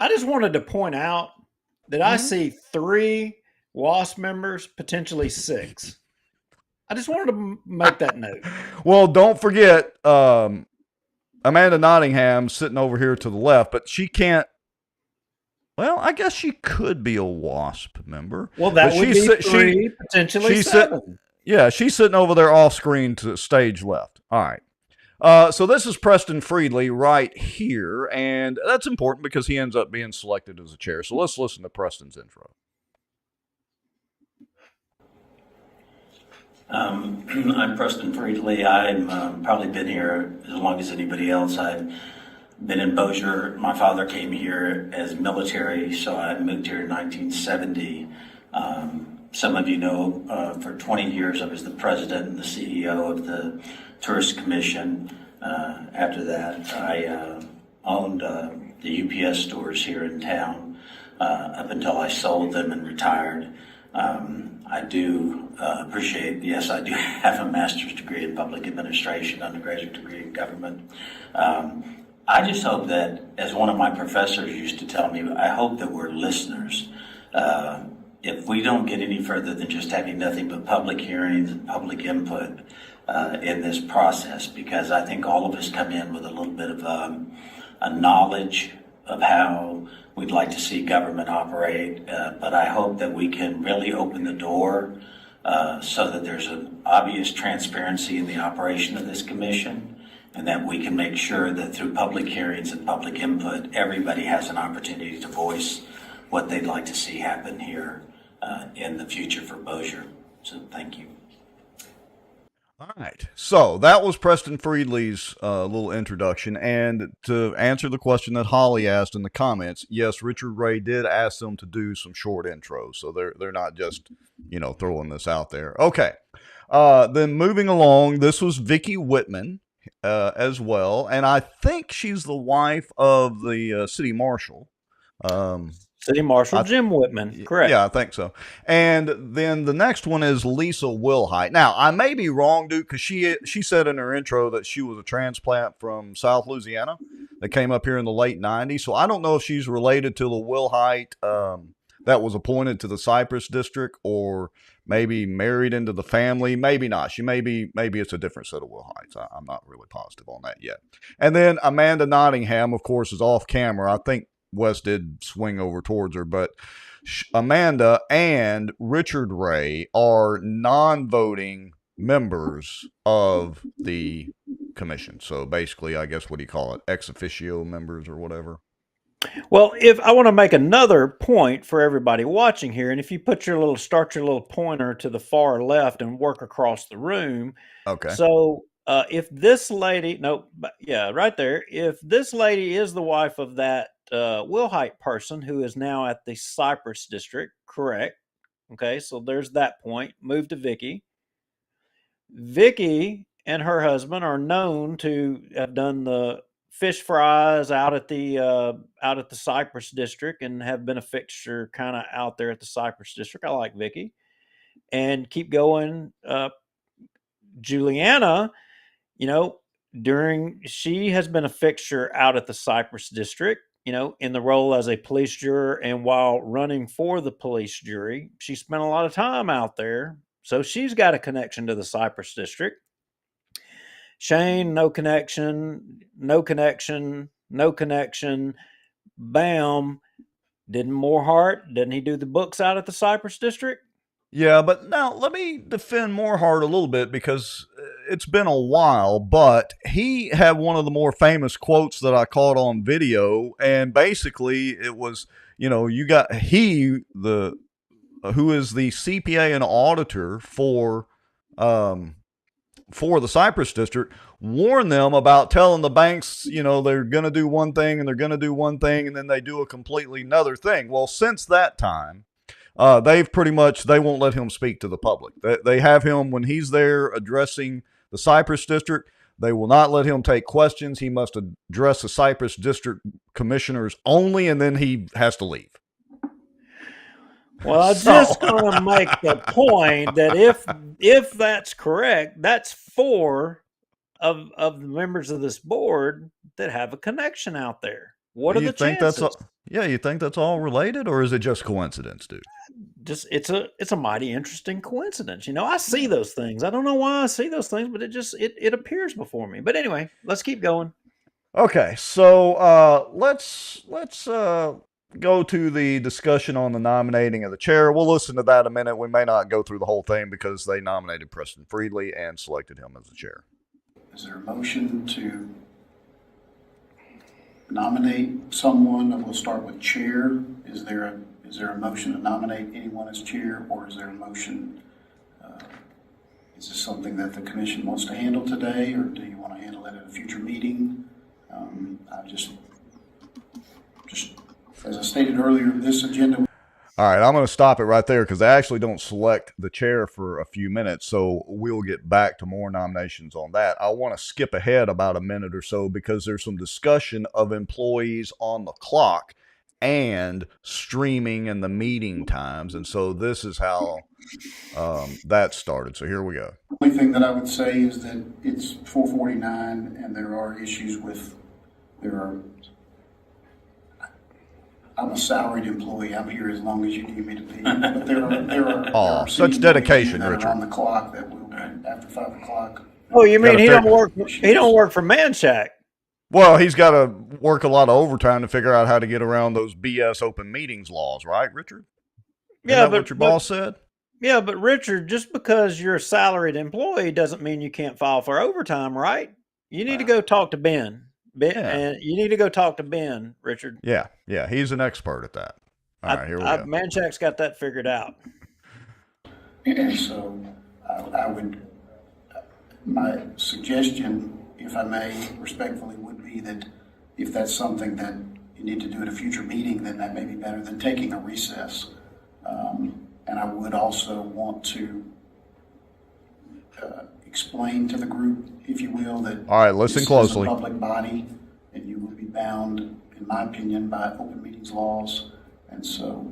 I just wanted to point out that I see 3 WASP members, potentially 6. I just wanted to make that note. Well, don't forget Amanda Nottingham sitting over here to the left, but she can't. Well, I guess she could be a WASP member. Well, that would be 3, potentially 7. Yeah, she's sitting over there off screen to stage left. All right. So this is Preston Friedley right here, and that's important because he ends up being selected as a chair. So let's listen to Preston's intro. I'm Preston Friedley. I've probably been here as long as anybody else. I've been in Bossier. My father came here as military, so I moved here in 1970. Some of you know, for 20 years I was the president and the CEO of the Tourist Commission. After that, I owned the UPS stores here in town up until I sold them and retired. I do appreciate, yes, I do have a master's degree in public administration, undergraduate degree in government. I just hope that, as one of my professors used to tell me, I hope that we're listeners. If we don't get any further than just having nothing but public hearings and public input in this process, because I think all of us come in with a little bit of a knowledge of how we'd like to see government operate, but I hope that we can really open the door so that there's an obvious transparency in the operation of this commission, and that we can make sure that through public hearings and public input, everybody has an opportunity to voice what they'd like to see happen here in the future for Bossier. So thank you. All right. So that was Preston Friedley's little introduction. And to answer the question that Holly asked in the comments, yes, Richard Ray did ask them to do some short intros. So they're not just, throwing this out there. Okay. Then moving along, this was Vicki Whitman as well. And I think she's the wife of the city marshal. City Marshal Jim Whitman, correct. Yeah, I think so. And then the next one is Lisa Wilhite. Now, I may be wrong, dude, because she said in her intro that she was a transplant from South Louisiana that came up here in the late 90s. So I don't know if she's related to the Wilhite that was appointed to the Cypress District, or maybe married into the family. Maybe not. Maybe it's a different set of Wilhites. I'm not really positive on that yet. And then Amanda Nottingham, of course, is off camera. I think Wes did swing over towards her, but Amanda and Richard Ray are non-voting members of the commission. So basically, I guess, what do you call it? Ex officio members or whatever. Well, if I want to make another point for everybody watching here, and if you start your little pointer to the far left and work across the room. Okay. So if this lady, right there, if this lady is the wife of that Wilhite person who is now at the Cypress District, correct? Okay, so there's that point. Move to Vicky. Vicky and her husband are known to have done the fish fries out at the Cypress District and have been a fixture kind of out there at the Cypress District. I like Vicky, and keep going. Juliana, you know, she has been a fixture out at the Cypress District, in the role as a police juror, and while running for the police jury, she spent a lot of time out there. So she's got a connection to the Cypress District. Shane, no connection, no connection, no connection. Bam. Didn't Moorhart, didn't he do the books out at the Cypress District? Yeah, but now let me defend Moorhart a little bit because it's been a while, but he had one of the more famous quotes that I caught on video, and basically it was, you got who is the CPA and auditor for the Cypress District, warn them about telling the banks, they're going to do one thing and they're going to do one thing and then they do a completely another thing. Well, since that time, they won't let him speak to the public. They have him when he's there addressing the Cypress District. They will not let him take questions. He must address the Cypress District commissioners only, and then he has to leave. Well, I'm just going to make the point that if that's correct, that's 4 of the members of this board that have a connection out there. What are the chances? You think that's all related, or is it just coincidence, dude? Just it's a mighty interesting coincidence. I see those things. I don't know why I see those things, but it appears before me. But anyway, let's keep going. Okay, so let's go to the discussion on the nominating of the chair. We'll listen to that in a minute. We may not go through the whole thing because they nominated Preston Friedley and selected him as the chair. Is there a motion to nominate someone? We'll start with chair. Is there a motion to nominate anyone as chair, or is there a motion? Is this something that the commission wants to handle today, or do you want to handle it at a future meeting? I just as I stated earlier, this agenda. All right, I'm going to stop it right there because they actually don't select the chair for a few minutes, so we'll get back to more nominations on that. I want to skip ahead about a minute or so because there's some discussion of employees on the clock and streaming and the meeting times, and so this is how that started. So here we go. The only thing that I would say is that it's 4:49 and there are issues with I'm a salaried employee. I'm here as long as you need me to be. But there are such dedication, that Richard. are on the clock that will after 5 o'clock. Oh, you mean he don't work for Manshack? Well, he's got to work a lot of overtime to figure out how to get around those BS open meetings laws, right, Richard? Isn't that what your boss said? Yeah, but Richard, just because you're a salaried employee doesn't mean you can't file for overtime, right? You need to go talk to Ben. And you need to go talk to Ben, Richard. Yeah, he's an expert at that. All right, here we go. Manchak's got that figured out. So my suggestion, if I may, respectfully, would be that if that's something that you need to do at a future meeting, then that may be better than taking a recess. And I would also want to explain to the group, if you will, that all right, listen closely. This is a public body, and you will be bound, in my opinion, by open meetings laws, and so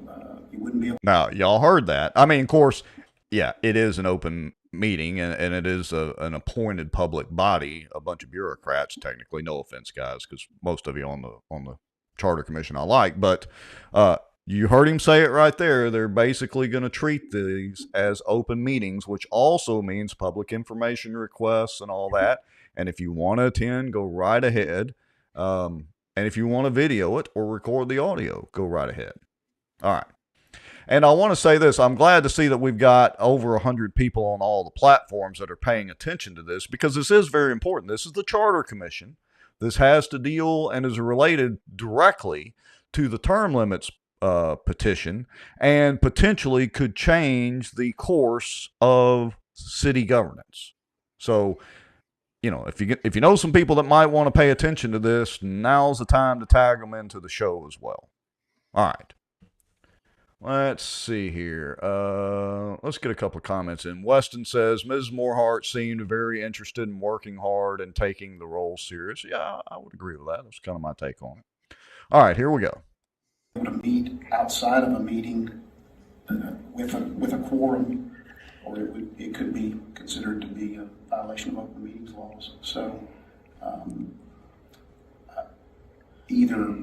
you wouldn't be able. Now, y'all heard that. I mean, of course, yeah, it is an open meeting, and it is an appointed public body, a bunch of bureaucrats, technically. No offense, guys, because most of you on the Charter Commission I like, but you heard him say it right there. They're basically going to treat these as open meetings, which also means public information requests and all that. And if you want to attend, go right ahead. And if you want to video it or record the audio, go right ahead. All right. And I want to say this. I'm glad to see that we've got over 100 people on all the platforms that are paying attention to this, because this is very important. This is the Charter Commission. This has to deal and is related directly to the term limits petition, and potentially could change the course of city governance. So, if you know some people that might want to pay attention to this, now's the time to tag them into the show as well. All right. Let's see here. Let's get a couple of comments in. Weston says, Ms. Morehart seemed very interested in working hard and taking the role serious. Yeah, I would agree with that. That's kind of my take on it. All right, here we go. To meet outside of a meeting with a quorum, or it could be considered to be a violation of open meetings laws. So either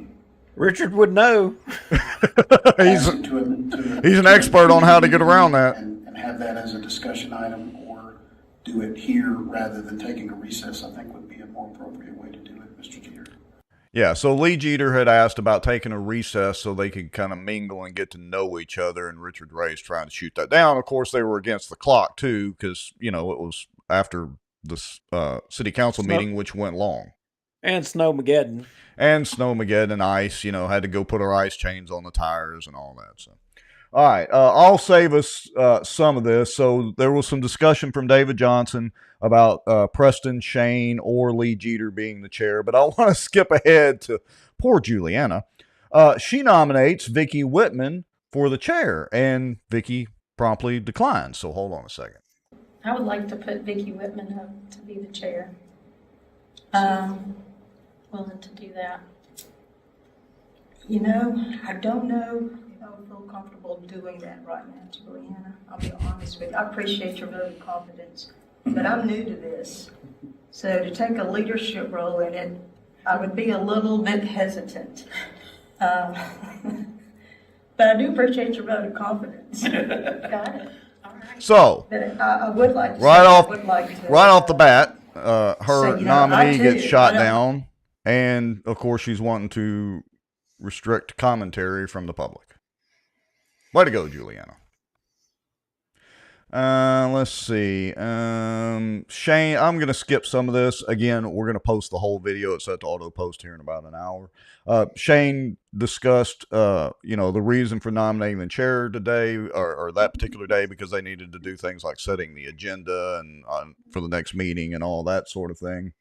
Richard would know. he's an expert on how to get around that. And have that as a discussion item, or do it here rather than taking a recess, I think would be a more appropriate way to do it, Mr. Jeter. Yeah, so Lee Jeter had asked about taking a recess so they could kind of mingle and get to know each other, and Richard Ray's trying to shoot that down. Of course, they were against the clock, too, because, it was after the city council meeting, which went long. And Snowmageddon. And Snowmageddon and ice, had to go put our ice chains on the tires and all that. So, all right, I'll save us some of this. So there was some discussion from David Johnson about Preston, Shane, or Lee Jeter being the chair, but I want to skip ahead to poor Juliana. She nominates Vicki Whitman for the chair, and Vicki promptly declines. So hold on a second. I would like to put Vicki Whitman up to be the chair. Willing to do that. I don't know if I would feel comfortable doing that right now, Juliana. I'll be honest with you. I appreciate your vote of confidence, but I'm new to this. So to take a leadership role in it, I would be a little bit hesitant. But I do appreciate your vote of confidence. Got it. So, But I would like to right say, off the bat, her So, nominee I gets too, shot I don't- down, and of course she's wanting to restrict commentary from the public. Way to go, Juliana. Let's see. Shane, I'm going to skip some of this. Again, we're going to post the whole video. It's set to auto post here in about an hour. Shane discussed, the reason for nominating the chair today or that particular day, because they needed to do things like setting the agenda and for the next meeting and all that sort of thing.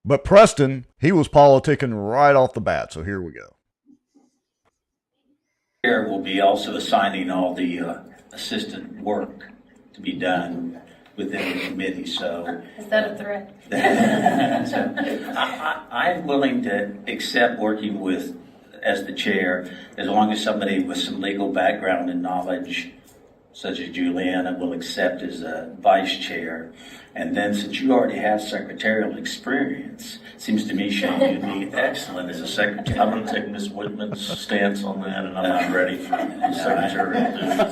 But Preston, he was politicking right off the bat. So here we go. Chair will be also assigning all the assistant work to be done within the committee. So Is that a threat? so I'm willing to accept working as the chair, as long as somebody with some legal background and knowledge, such as Juliana, will accept as a vice chair. And then, since you already have secretarial experience, it seems to me, Shane, you'd be excellent as a secretary. I'm going to take Ms. Whitman's stance on that, and I'm not ready for secretarial duties.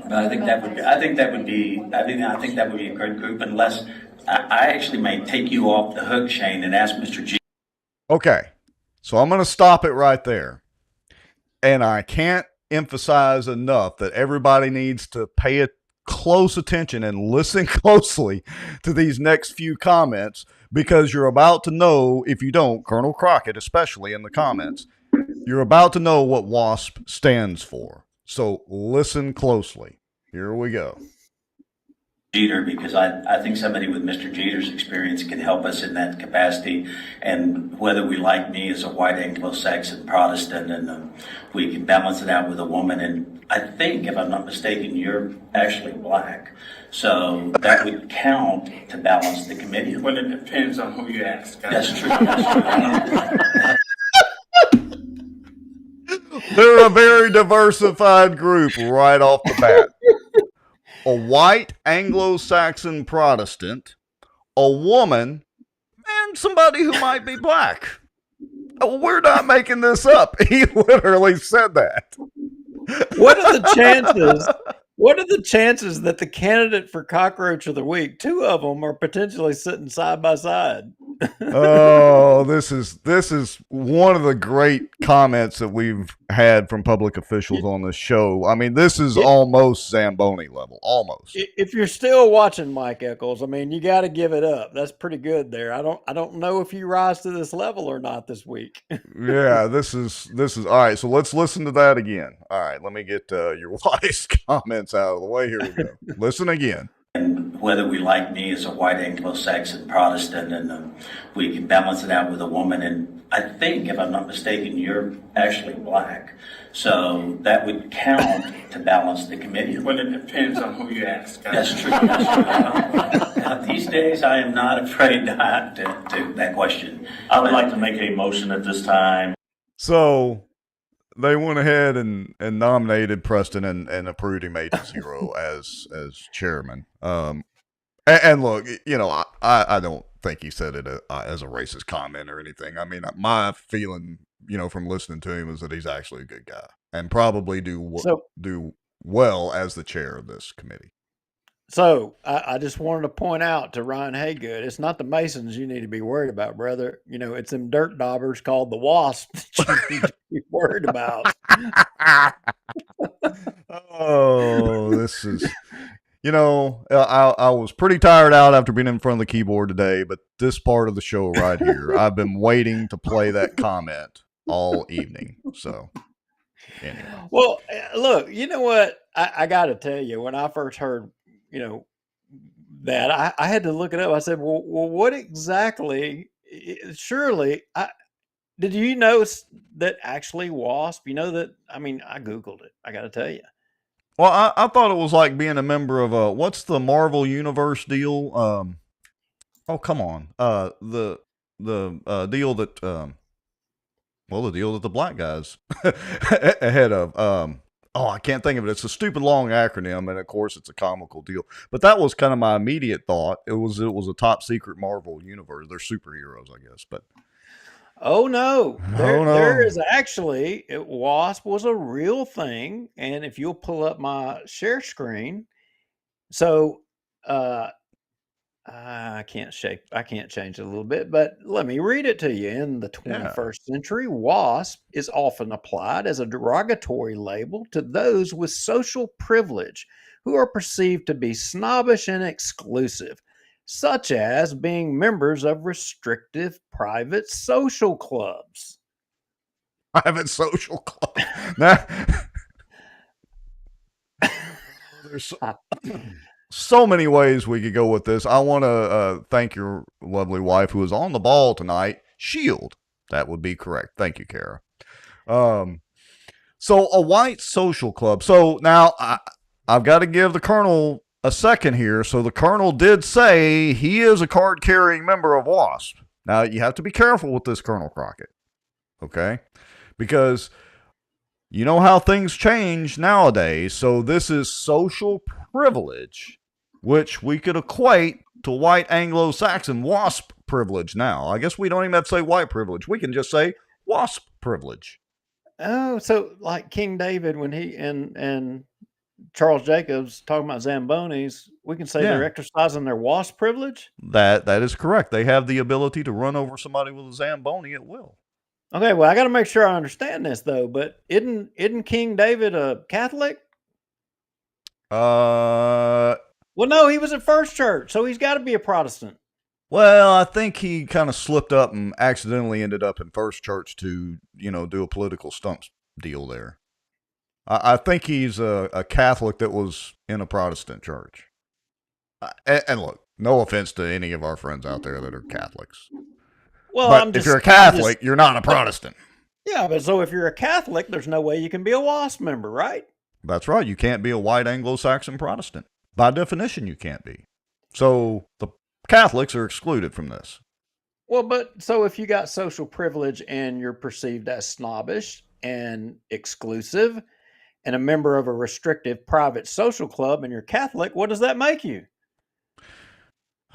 But I think that would be a great group, unless I actually may take you off the hook, Shane, and ask Mr. G. Okay, so I'm going to stop it right there. And I can't emphasize enough that everybody needs to pay close attention and listen closely to these next few comments, because you're about to know, if you don't, Colonel Crockett, especially in the comments, you're about to know what WASP stands for. So listen closely. Here we go. Jeter, because I think somebody with Mr. Jeter's experience can help us in that capacity. And whether we like me as a white Anglo-Saxon Protestant, and we can balance it out with a woman. And I think, if I'm not mistaken, you're actually black. So that would count to balance the committee. Well, it depends on who you ask. That's true. They're a very diversified group right off the bat. A white Anglo-Saxon Protestant, a woman, and somebody who might be black. We're not making this up. He literally said that. What are the chances? What are the chances that the candidate for Cockroach of the Week, two of them, are potentially sitting side by side? Oh, this is one of the great comments that we've had from public officials on this show. I mean, this is almost Zamboni level, almost. If you're still watching, Mike Echols, I mean, you got to give it up. That's pretty good there. I don't know if you rise to this level or not this week. Yeah, this is all right. So let's listen to that again. All right, let me get your wise comments out of the way. Here we go. Listen again. And whether we like me as a white Anglo-Saxon Protestant, and we can balance it out with a woman. And I think, if I'm not mistaken, you're actually black. So that would count to balance the committee. Well, it depends on who you ask. That's true. Now, these days, I am not afraid to that question. I would like to make a motion at this time. So they went ahead and nominated Preston and approved him 8-0 as chairman. And look, I don't think he said it as a racist comment or anything. I mean, my feeling, from listening to him is that he's actually a good guy and probably do well as the chair of this committee. So I just wanted to point out to Ryan Haygood, it's not the Masons you need to be worried about, brother. It's them dirt daubers called the WASP that you need to be worried about. Oh, this is... I was pretty tired out after being in front of the keyboard today, but this part of the show right here, I've been waiting to play that comment all evening. So, anyway. Well, look, you know what? I got to tell you, when I first heard, that, I had to look it up. I said, well, what exactly? Surely, did you know that actually WASP, that, I Googled it. I got to tell you. Well, I thought it was like being a member of what's the Marvel Universe deal? Oh, come on. The deal that the deal that the black guys ahead of. I can't think of it. It's a stupid long acronym, and of course it's a comical deal. But that was kind of my immediate thought. It was a top secret Marvel Universe. They're superheroes, I guess, but. Oh no, there is actually, WASP was a real thing. And if you'll pull up my share screen, so I can't change it a little bit, but let me read it to you. In the 21st century, WASP is often applied as a derogatory label to those with social privilege who are perceived to be snobbish and exclusive, such as being members of restrictive private social clubs. Private social club. There's so many ways we could go with this. I want to thank your lovely wife who is on the ball tonight. Shield. That would be correct. Thank you, Kara. So a white social club. So now I've got to give the Colonel a second here. So the Colonel did say he is a card-carrying member of WASP. Now, you have to be careful with this, Colonel Crockett. Okay? Because you know how things change nowadays. So this is social privilege, which we could equate to white Anglo-Saxon WASP privilege now. I guess we don't even have to say white privilege. We can just say WASP privilege. Oh, so like King David when he and Charles Jacobs talking about Zambonis, we can say they're exercising their WASP privilege? That is correct. They have the ability to run over somebody with a Zamboni at will. Okay, well, I got to make sure I understand this though. But isn't King David a Catholic? Well, no, he was at First Church, so he's got to be a Protestant. Well, I think he kind of slipped up and accidentally ended up in First Church to, do a political stump deal there. I think he's a Catholic that was in a Protestant church. And look, no offense to any of our friends out there that are Catholics. Well, but if you're a Catholic, you're not a Protestant. Yeah, but so if you're a Catholic, there's no way you can be a WASP member, right? That's right. You can't be a white Anglo-Saxon Protestant. By definition, you can't be. So the Catholics are excluded from this. Well, but so if you got social privilege and you're perceived as snobbish and exclusive and a member of a restrictive private social club and you're Catholic, what does that make you?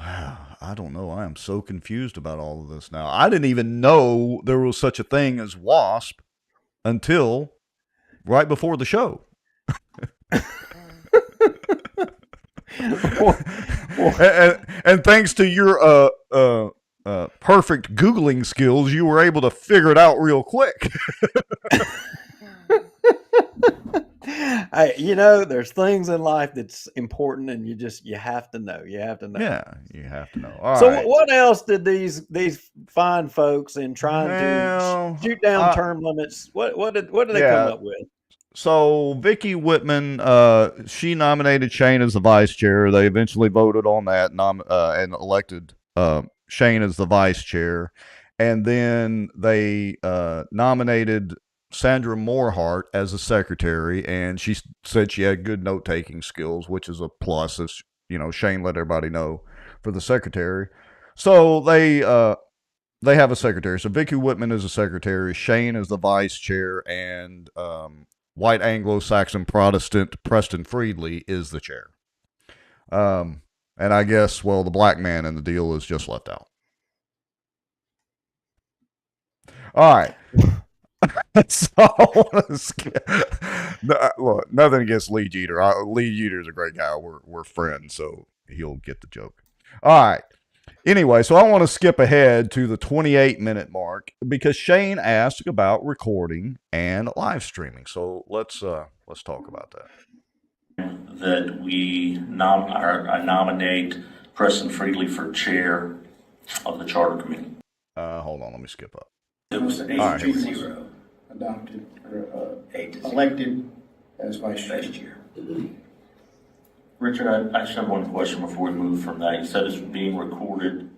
I don't know. I am so confused about all of this now. I didn't even know there was such a thing as WASP until right before the show. and thanks to your perfect Googling skills, you were able to figure it out real quick. There's things in life that's important, and you have to know. You have to know. Yeah, you have to know. All so right. what else did these fine folks in trying to shoot down term limits? What did they come up with? So Vicky Whitman, she nominated Shane as the vice chair. They eventually voted on that and elected Shane as the vice chair. And then they nominated Sandra Morehart as the secretary, and she said she had good note-taking skills, which is a plus, as Shane let everybody know for the secretary. So they have a secretary. So Vicky Whitman is the secretary, Shane is the vice chair, and white Anglo-Saxon Protestant Preston Friedley is the chair. And I guess, well, the black man in the deal is just left out. All right. So, look, nothing against Lee Jeter. Lee Jeter is a great guy. We're friends, so he'll get the joke. All right. Anyway, so I want to skip ahead to the 28-minute mark because Shane asked about recording and live streaming. So let's talk about that. That I nominate Preston Friedley for chair of the charter committee. Hold on, let me skip up. It was 8-0 adopted or elected as vice chair. Richard, I just have one question before we move from that. You said it's being recorded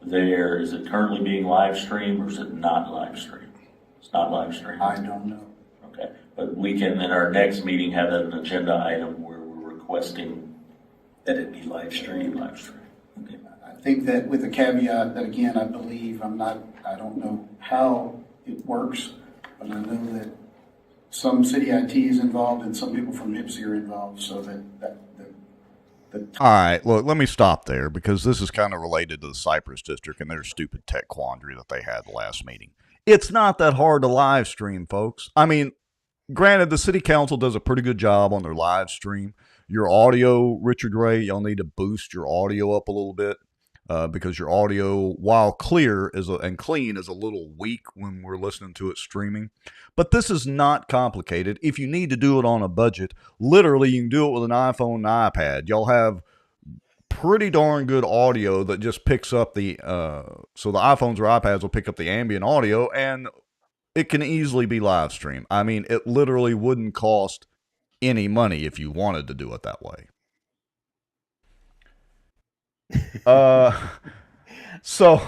there. Is it currently being live streamed or is it not live streamed? It's not live streamed. I don't know. Okay, but we can in our next meeting have that an agenda item where we're requesting that it be live streamed. Okay. I think that with the caveat that again, I don't know how it works, but I know that some city IT is involved and some people from NIPSI are involved, so that all right, look, let me stop there because this is kind of related to the Cypress District and their stupid tech quandary that they had the last meeting. It's not that hard to live stream, folks. I mean, granted, the city council does a pretty good job on their live stream. Your audio, Richard Ray, y'all need to boost your audio up a little bit because your audio, while clear and clean, is a little weak when we're listening to it streaming. But this is not complicated. If you need to do it on a budget, literally you can do it with an iPhone and iPad. Y'all have pretty darn good audio that just picks up the so the iPhones or iPads will pick up the ambient audio, and it can easily be live streamed. I mean, it literally wouldn't cost any money if you wanted to do it that way. So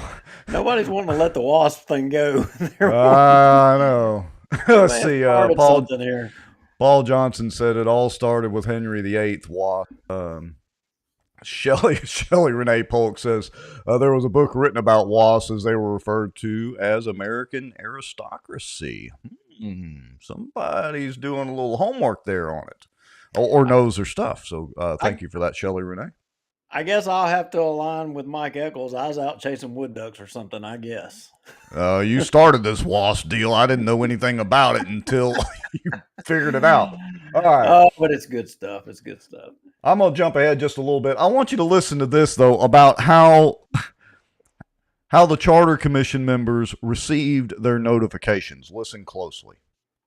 nobody's wanting to let the WASP thing go. I know. Let's see. Here. Paul Johnson said it all started with Henry VIII. Shelley Renee Polk says there was a book written about WASPs as they were referred to as American aristocracy. Somebody's doing a little homework there on it, or knows their stuff. So thank you for that, Shelley Renee. I guess I'll have to align with Mike Echols. I was out chasing wood ducks or something, I guess. You started this WASP deal. I didn't know anything about it until you figured it out. All right. Oh, but it's good stuff. It's good stuff. I'm going to jump ahead just a little bit. I want you to listen to this, though, about how the Charter Commission members received their notifications. Listen closely.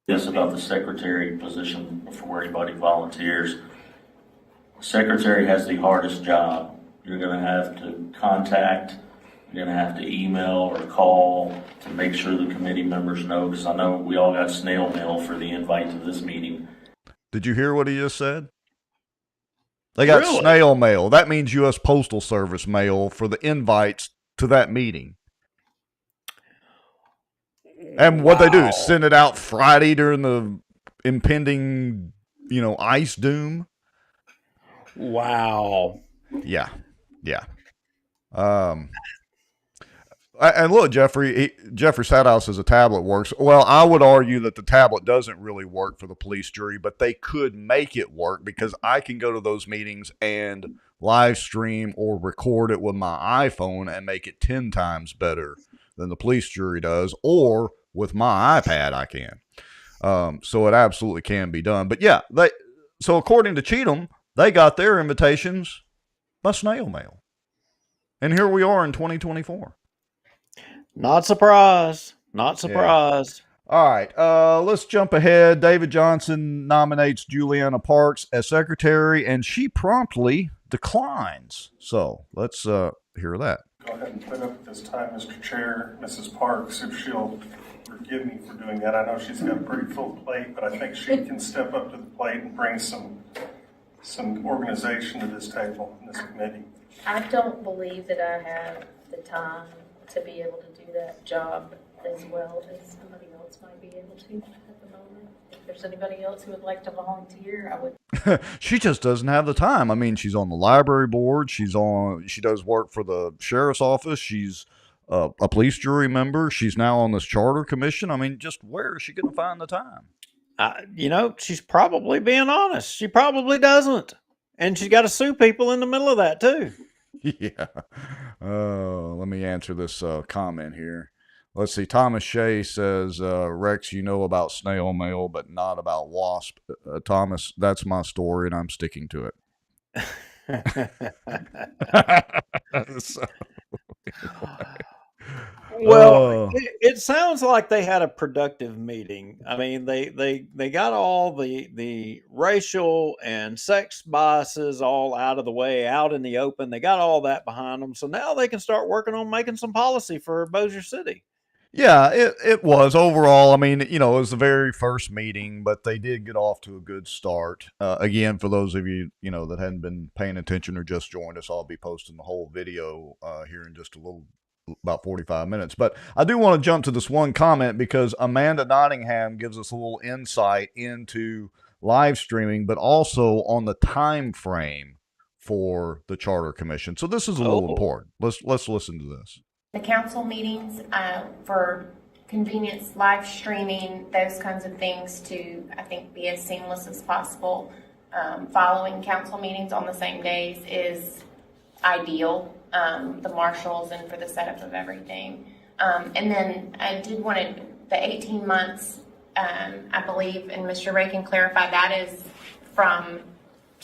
Yes, about the secretary position before anybody volunteers. Secretary has the hardest job. You're going to have to contact, you're going to have to email or call to make sure the committee members know, because I know we all got snail mail for the invite to this meeting. Did you hear what he just said? They got snail mail. That means U.S. Postal Service mail for the invites to that meeting. And what they do is send it out Friday during the impending, ice doom. Wow. Yeah. And look, Jeffrey Sadhouse says a tablet works. Well, I would argue that the tablet doesn't really work for the police jury, but they could make it work because I can go to those meetings and live stream or record it with my iPhone and make it 10 times better than the police jury does, or with my iPad I can. So it absolutely can be done. But yeah, so according to Cheatham, they got their invitations by snail mail. And here we are in 2024. Not surprised. Not surprised. Yeah. All right. Let's jump ahead. David Johnson nominates Juliana Parks as secretary, and she promptly declines. So let's hear that. Go ahead and put up at this time, Mr. Chair, Mrs. Parks, if she'll forgive me for doing that. I know she's got a pretty full plate, but I think she can step up to the plate and bring some organization to this table, in this committee. I don't believe that I have the time to be able to do that job as well as somebody else might be able to at the moment. If there's anybody else who would like to volunteer, I would. She just doesn't have the time. I mean, she's on the library board. She does work for the sheriff's office. She's a police jury member. She's now on this charter commission. I mean, just where is she going to find the time? She's probably being honest. She probably doesn't. And she's got to sue people in the middle of that, too. Yeah. Let me answer this comment here. Let's see. Thomas Shea says, Rex, you know about snail mail, but not about wasp. Thomas, that's my story, and I'm sticking to it. So, well, it sounds like they had a productive meeting. I mean, they got all the racial and sex biases all out of the way, out in the open. They got all that behind them. So now they can start working on making some policy for Bossier City. Yeah, it was overall. I mean, it was the very first meeting, but they did get off to a good start. Again, for those of you, that hadn't been paying attention or just joined us, I'll be posting the whole video here in just about 45 minutes. But I do want to jump to this one comment because Amanda Nottingham gives us a little insight into live streaming, but also on the time frame for the Charter Commission. So this is a little important. Let's listen to this. The council meetings, for convenience, live streaming, those kinds of things to, I think, be as seamless as possible. Following council meetings on the same days is ideal, the marshals and for the setup of everything. And then I did want to, the 18 months, I believe, and Mr. Ray can clarify, that is from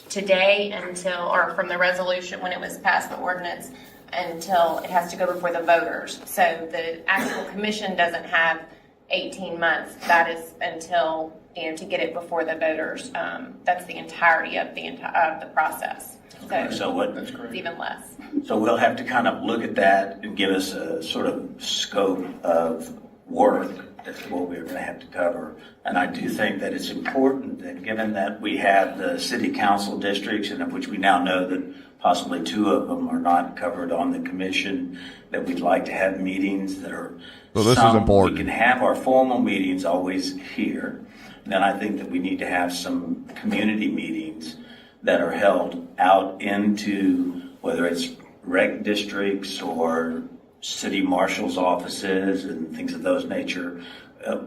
today until, or from the resolution when it was passed, the ordinance, until it has to go before the voters. So the actual commission doesn't have 18 months. That is until, to get it before the voters. That's the entirety of the process. So it's even less. So we'll have to kind of look at that and give us a sort of scope of work as to what we're going to have to cover. And I do think that it's important that given that we have the city council districts, and of which we now know that possibly 2 of them are not covered on the commission, that we'd like to have meetings that are. So this is important. We can have our formal meetings always here. Then I think that we need to have some community meetings that are held out into, whether it's rec districts or city marshal's offices and things of those nature.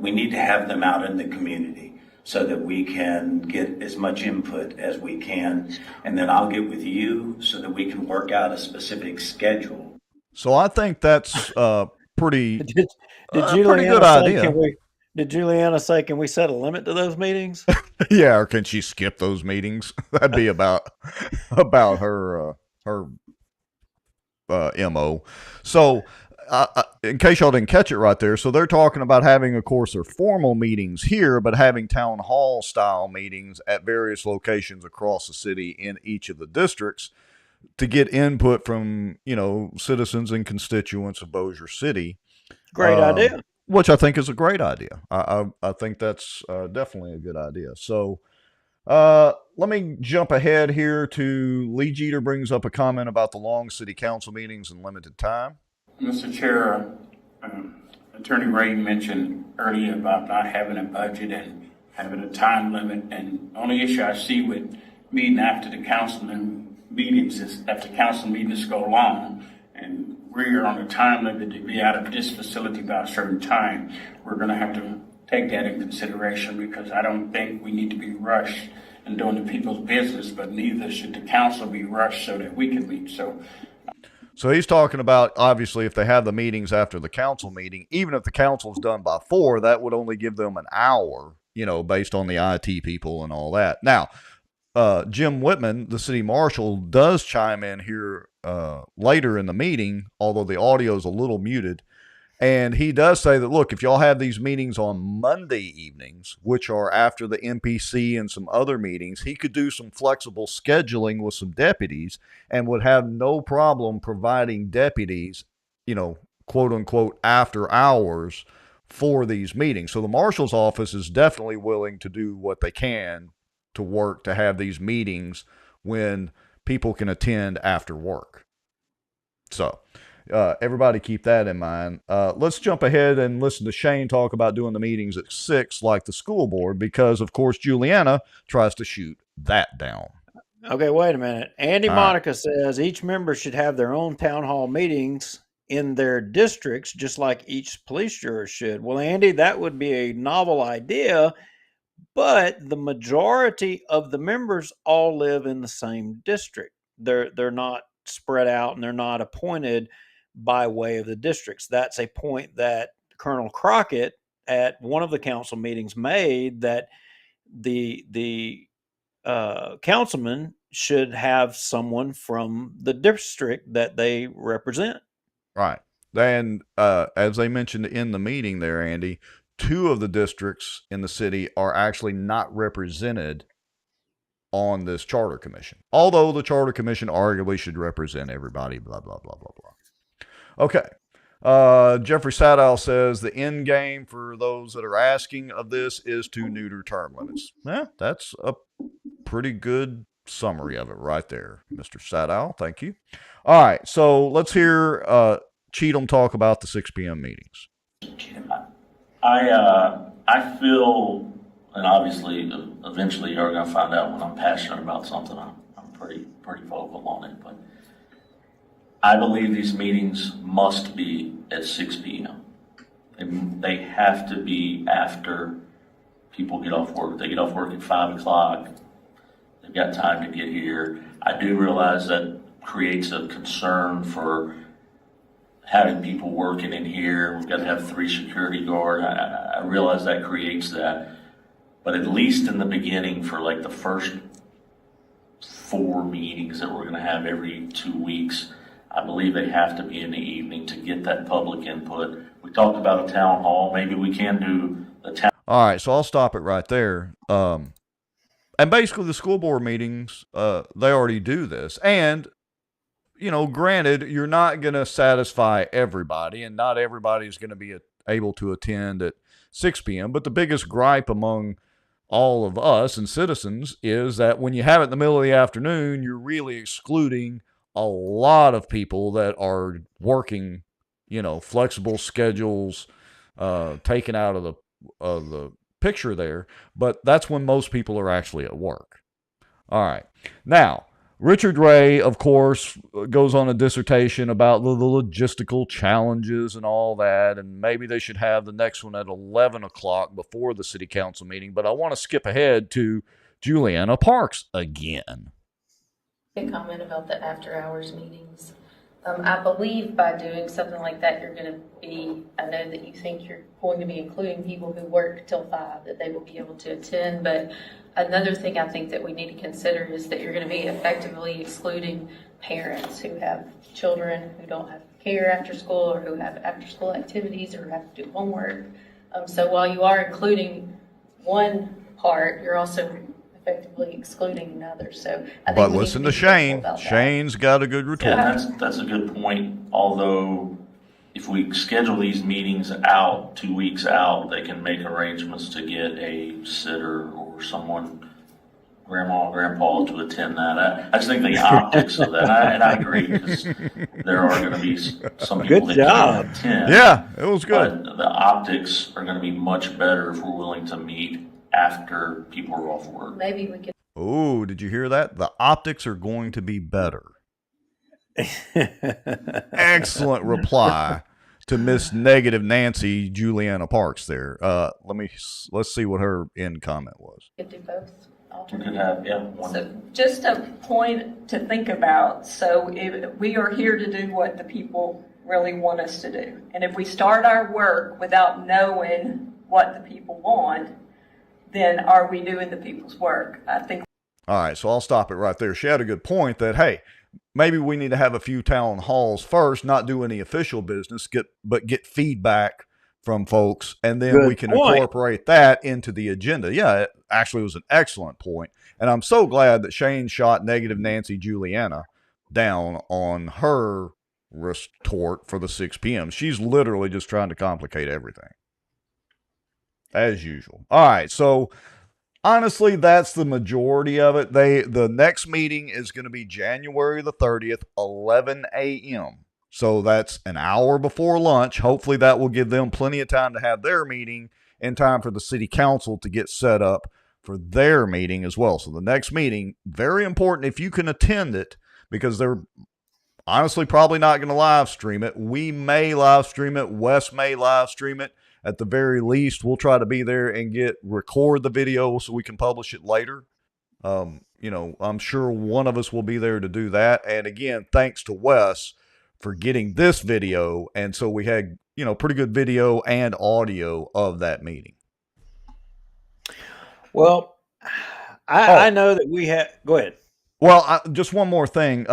We need to have them out in the community so that we can get as much input as we can. And then I'll get with you so that we can work out a specific schedule. So I think that's pretty Did pretty Juliana good say, idea. Did Juliana say, can we set a limit to those meetings? Yeah, or can she skip those meetings? That'd be about her MO. So in case y'all didn't catch it right there, so they're talking about having, of course, their formal meetings here, but having town hall style meetings at various locations across the city in each of the districts to get input from, citizens and constituents of Bossier City. Great idea. Which I think is a great idea. I think that's definitely a good idea. So let me jump ahead here to Lee Jeter brings up a comment about the long city council meetings and limited time. Mr. Chair, Attorney Ray mentioned earlier about not having a budget and having a time limit. And the only issue I see with meeting after the councilman meetings is that the council meetings go long and we're on a time limit to be out of this facility by a certain time. We're going to have to take that in consideration because I don't think we need to be rushed in doing the people's business, but neither should the council be rushed so that we can meet. So he's talking about, obviously, if they have the meetings after the council meeting, even if the council's done by 4, that would only give them an hour, based on the IT people and all that. Now, Jim Whitman, the city marshal, does chime in here later in the meeting, although the audio is a little muted. And he does say that, look, if y'all have these meetings on Monday evenings, which are after the MPC and some other meetings, he could do some flexible scheduling with some deputies and would have no problem providing deputies, quote unquote, after hours for these meetings. So the marshal's office is definitely willing to do what they can to work to have these meetings when people can attend after work. So everybody keep that in mind. Let's jump ahead and listen to Shane talk about doing the meetings at 6 like the school board, because, of course, Juliana tries to shoot that down. Okay, wait a minute. Andy All right. Monica says each member should have their own town hall meetings in their districts, just like each police juror should. Well, Andy, that would be a novel idea, but the majority of the members all live in the same district. They're not spread out, and they're not appointed by way of the districts. That's a point that Colonel Crockett at one of the council meetings made, that the councilman should have someone from the district that they represent. Right. And as they mentioned in the meeting there, Andy, 2 of the districts in the city are actually not represented on this charter commission, although the charter commission arguably should represent everybody, blah, blah, blah, blah, blah. Okay. Jeffrey Sadow says the end game for those that are asking of this is to neuter term limits. Yeah, that's a pretty good summary of it right there, Mr. Sadow. Thank you. All right, so let's hear Cheatham talk about the 6 p.m. meetings. I feel, and obviously, eventually you're going to find out when I'm passionate about something. I'm pretty vocal on it, but I believe these meetings must be at 6 p.m. They have to be after people get off work. They get off work at 5 o'clock. They've got time to get here. I do realize that creates a concern for having people working in here. We've got to have 3 security guards. I realize that creates that. But at least in the beginning, for like the first 4 meetings that we're going to have every 2 weeks, I believe they have to be in the evening to get that public input. We talked about a town hall. Maybe we can do the town. All right, so I'll stop it right there. And basically the school board meetings, they already do this. And, you know, granted, you're not going to satisfy everybody, and not everybody is going to be able to attend at 6 p.m. But the biggest gripe among all of us and citizens is that when you have it in the middle of the afternoon, you're really excluding a lot of people that are working, you know, flexible schedules, taken out of the picture there. But that's when most people are actually at work. All right. Now, Richard Ray, of course, goes on a dissertation about the logistical challenges and all that, and maybe they should have the next one at 11 o'clock before the city council meeting. But I want to skip ahead to Juliana Parks again. A comment about the after-hours meetings. I believe by doing something like that, you're going to be, I know that you think you're going to be including people who work till 5, that they will be able to attend, but another thing I think that we need to consider is that you're going to be effectively excluding parents who have children who don't have care after school, or who have after-school activities, or have to do homework. So while you are including one part, you're also effectively excluding another. So I think but listen to Shane. Shane's got a good retort. Yeah, that's a good point. Although, if we schedule these meetings out 2 weeks out, they can make arrangements to get a sitter or someone, grandma or grandpa, to attend that. I just think the optics of that, and I agree, because there are going to be some people that can't attend. Yeah, it was good. But the optics are going to be much better if we're willing to meet after people are off work. Maybe we could. Oh, did you hear that? The optics are going to be better. Excellent reply to Miss Negative Nancy Juliana Parks there. Let's see what her end comment was. Could do both. We could have, one. So just a point to think about. So if we are here to do what the people really want us to do. And if we start our work without knowing what the people want, then are we doing the people's work? I think. All right, so I'll stop it right there. She had a good point that, hey, maybe we need to have a few town halls first, not do any official business, but get feedback from folks, and then we can incorporate that into the agenda. Yeah, it actually was an excellent point, and I'm so glad that Shane shot Negative Nancy Juliana down on her retort for the 6 p.m. She's literally just trying to complicate everything, as usual. All right, so honestly, that's the majority of it. The next meeting is going to be January the 30th, 11 a.m. So that's an hour before lunch. Hopefully that will give them plenty of time to have their meeting in time for the city council to get set up for their meeting as well. So the next meeting, very important if you can attend it, because they're honestly probably not going to live stream it. We may live stream it. Wes may live stream it. At the very least, we'll try to be there and record the video so we can publish it later. I'm sure one of us will be there to do that. And again, thanks to Wes for getting this video. And so we had, pretty good video and audio of that meeting. Well, I know that we have. Go ahead. Well, just one more thing.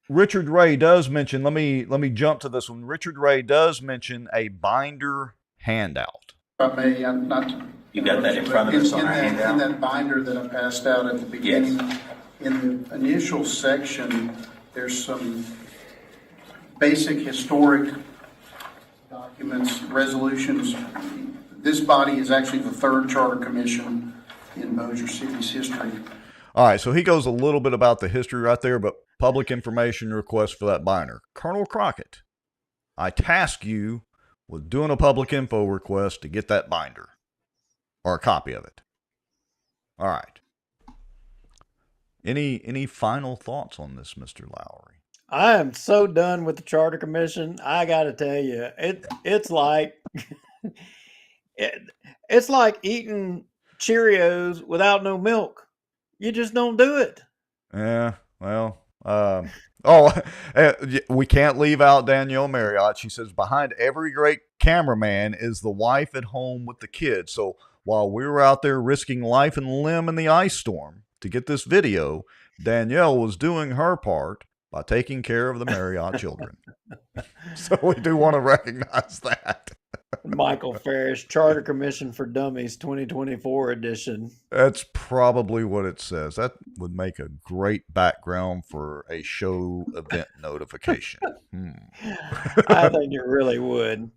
Richard Ray does mention. Let me jump to this one. Richard Ray does mention a binder handout. If I may, not. You got that in front of us on our handout? In that binder that I passed out at the beginning, Yes. In the initial section, there's some basic historic documents, resolutions. This body is actually the third charter commission in Bossier City's history. All right, so he goes a little bit about the history right there, but public information request for that binder. Colonel Crockett, I task you with doing a public info request to get that binder or a copy of it. All right. Any final thoughts on this, Mr. Lowry? I am so done with the Charter Commission. I got to tell you, it's like it's like eating Cheerios without no milk. You just don't do it. Yeah, well, we can't leave out Danielle Marriott. She says, behind every great cameraman is the wife at home with the kids. So while we were out there risking life and limb in the ice storm to get this video, Danielle was doing her part by taking care of the Marriott children. So we do want to recognize that. Michael Ferris, Charter Commission for Dummies 2024 edition. That's probably what it says. That would make a great background for a show event notification. I think it really would.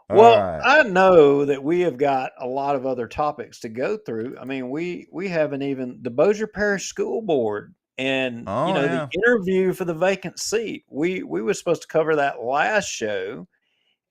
Well, right. I know that we have got a lot of other topics to go through. I mean, we haven't even the Bossier Parish School Board and the interview for the vacant seat. We were supposed to cover that last show,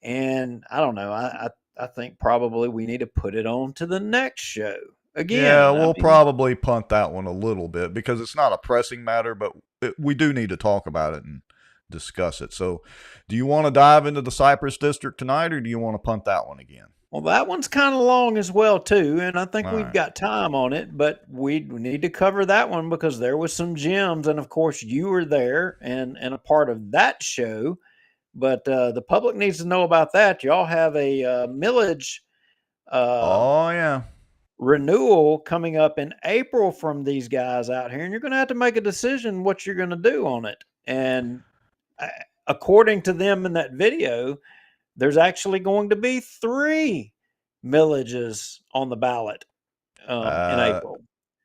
and I don't know. I think probably we need to put it on to the next show again. Yeah, we'll probably punt that one a little bit because it's not a pressing matter, but we do need to talk about it and discuss it. So do you want to dive into the Cypress District tonight, or do you want to punt that one again? Well, that one's kind of long as well, too, and I think we've got time on it, but we need to cover that one because there was some gems, and of course you were there and a part of that show, but the public needs to know about that. Y'all have a millage renewal coming up in April from these guys out here, and you're going to have to make a decision what you're going to do on it. And according to them in that video, there's actually going to be 3 millages on the ballot in April.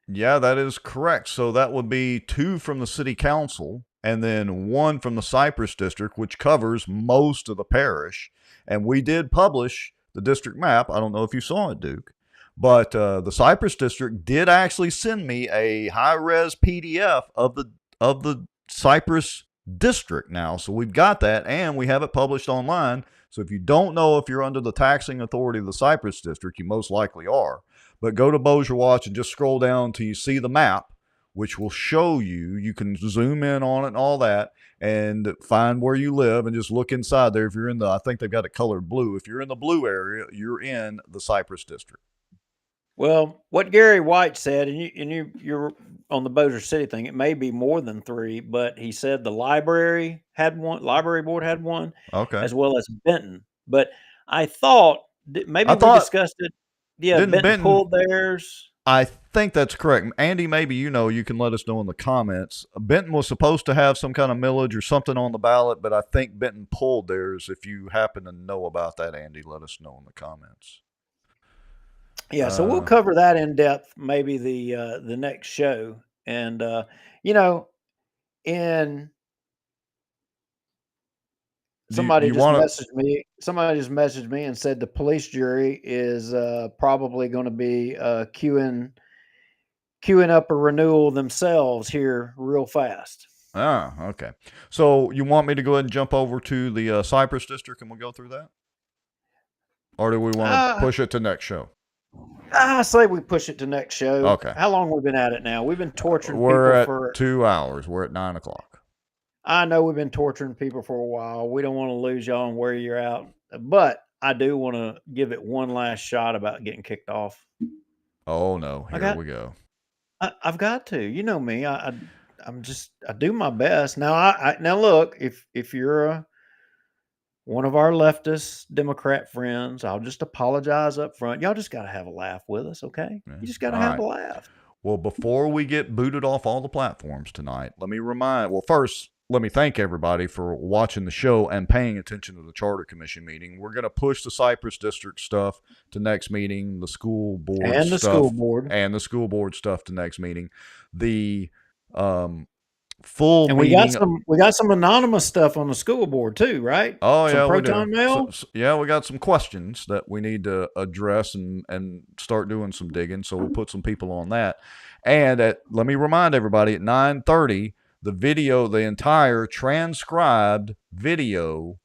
Yeah, that is correct. So that would be 2 from the city council and then 1 from the Cypress District, which covers most of the parish. And we did publish the district map. I don't know if you saw it, Duke, but the Cypress District did actually send me a high-res PDF of the Cypress District now. So we've got that, and we have it published online. So if you don't know if you're under the taxing authority of the Cypress District, you most likely are. But go to Bossier Watch and just scroll down until you see the map, which will show you. You can zoom in on it and all that and find where you live and just look inside there. If you're in I think they've got it colored blue. If you're in the blue area, you're in the Cypress District. Well, what Gary White said, and you're on the Bossier City thing, it may be more than 3, but he said the library had one, library board had one, as well as Benton. But I thought we discussed it. Yeah, Benton pulled theirs. I think that's correct. Andy, maybe you can let us know in the comments. Benton was supposed to have some kind of millage or something on the ballot, but I think Benton pulled theirs. If you happen to know about that, Andy, let us know in the comments. Yeah, so we'll cover that in depth maybe the next show. And somebody just messaged me and said the police jury is probably going to be queuing up a renewal themselves here real fast. Ah, okay. So you want me to go ahead and jump over to the Cypress District and we'll go through that? Or do we want to push it to next show? I say we push it to next show. Okay. How long have we been at it now? We've been torturing We're people at for 2 hours. We're at 9 o'clock. I know we've been torturing people for a while. We don't want to lose y'all and wear you out. But I do want to give it one last shot about getting kicked off. Oh, no. Here we go. I've got to. You know me. I do my best. Now now look, if you're one of our leftist Democrat friends, I'll just apologize up front. Y'all just got to have a laugh with us, okay? You just got to have a laugh. Well, before we get booted off all the platforms tonight, let me thank everybody for watching the show and paying attention to the Charter Commission meeting. We're going to push the Cypress District stuff to next meeting, the school board and the stuff, school board and the school board stuff to next meeting. The full and meeting. We got some anonymous stuff on the school board too, right? Oh, some yeah, proton we do. mail. Yeah, we got some questions that we need to address and start doing some digging. So we'll put some people on that. And let me remind everybody, at 9:30, the entire transcribed video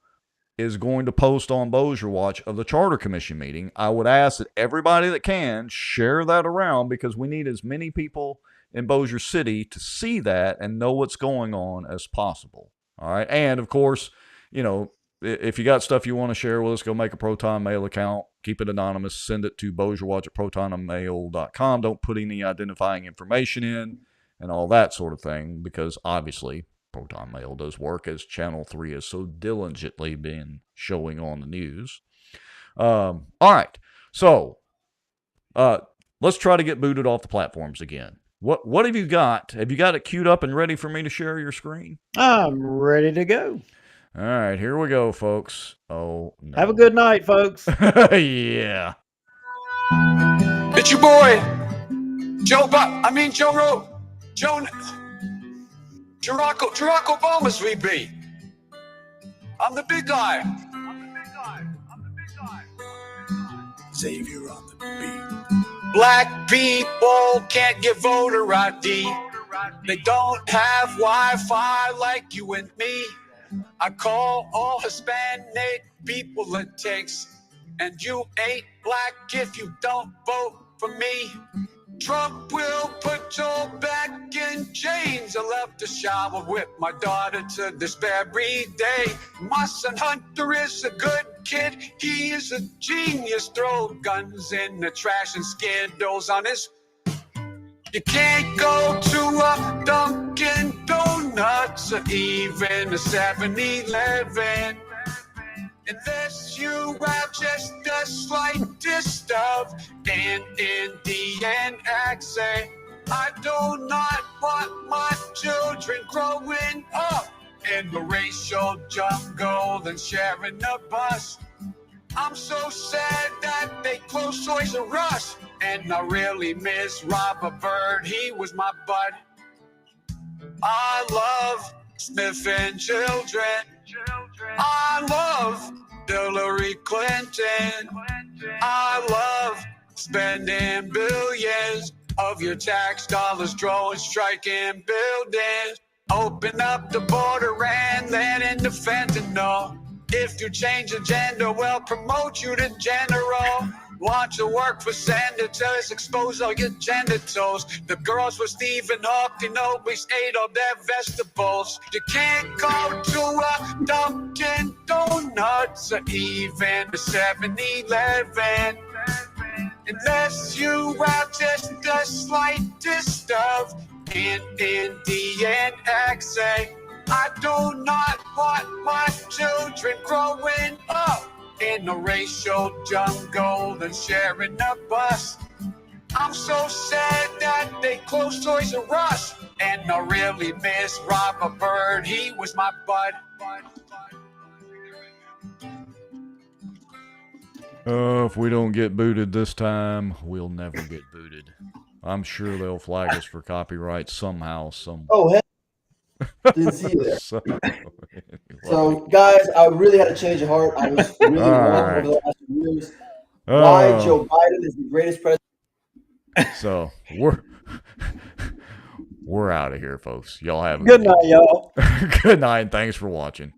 is going to post on Bossier Watch of the Charter Commission meeting. I would ask that everybody that can share that around because we need as many people in Bossier City to see that and know what's going on as possible. All right. And of course, if you got stuff you want to share with us, go make a Proton Mail account, keep it anonymous, send it to bossierwatch@protonmail.com. Don't put any identifying information in and all that sort of thing, because obviously Proton Mail does work, as Channel 3 has so diligently been showing on the news. All right. So let's try to get booted off the platforms again. What have you got? Have you got it queued up and ready for me to share your screen? I'm ready to go. All right, here we go, folks. Oh, no. Have a good night, folks. Yeah. It's your boy, Joe Barack Obama's VB. I'm the big guy. Xavier on the beat. Black people can't get voter ID. They don't have Wi-Fi like you and me. I call all Hispanic people it takes. And you ain't black if you don't vote for me. Trump will put Joe back in chains. I love to shower with my daughter to this very day. My son Hunter is a good kid. He is a genius. Throw guns in the trash and Skittles on his. You can't go to a Dunkin' Donuts or even a 7-Eleven unless you have just the slightest of an Indian accent. I do not want my children growing up in the racial jungle and sharing a bus. I'm so sad that they closed Toys R Us, and I really miss Robert Byrd. He was my bud. I love sniffing children. I love Hillary Clinton. I love spending billions of your tax dollars drone striking buildings. Open up the border and land into fentanyl. If you change your gender, we'll promote you to general. Want to work for senators, expose all your genitals. The girls with Stephen Hawking always ate all their vegetables. You can't go to a Dunkin' Donuts or even a 7-Eleven unless you have just the slightest of an Indian accent. I do not want my children growing up in a racial jungle and sharing a bus. I'm so sad that they closed Toys R Us, and I really miss Robert Byrd. He was my bud. If we don't get booted this time, we'll never get booted. I'm sure they'll flag us for copyright somehow. Oh, heck. Didn't see you there. So, guys, I really had a change of heart. I was really wrong over the last few years. Why Joe Biden is the greatest president. So We're out of here, folks. Y'all have a Good night, y'all. good night, and thanks for watching.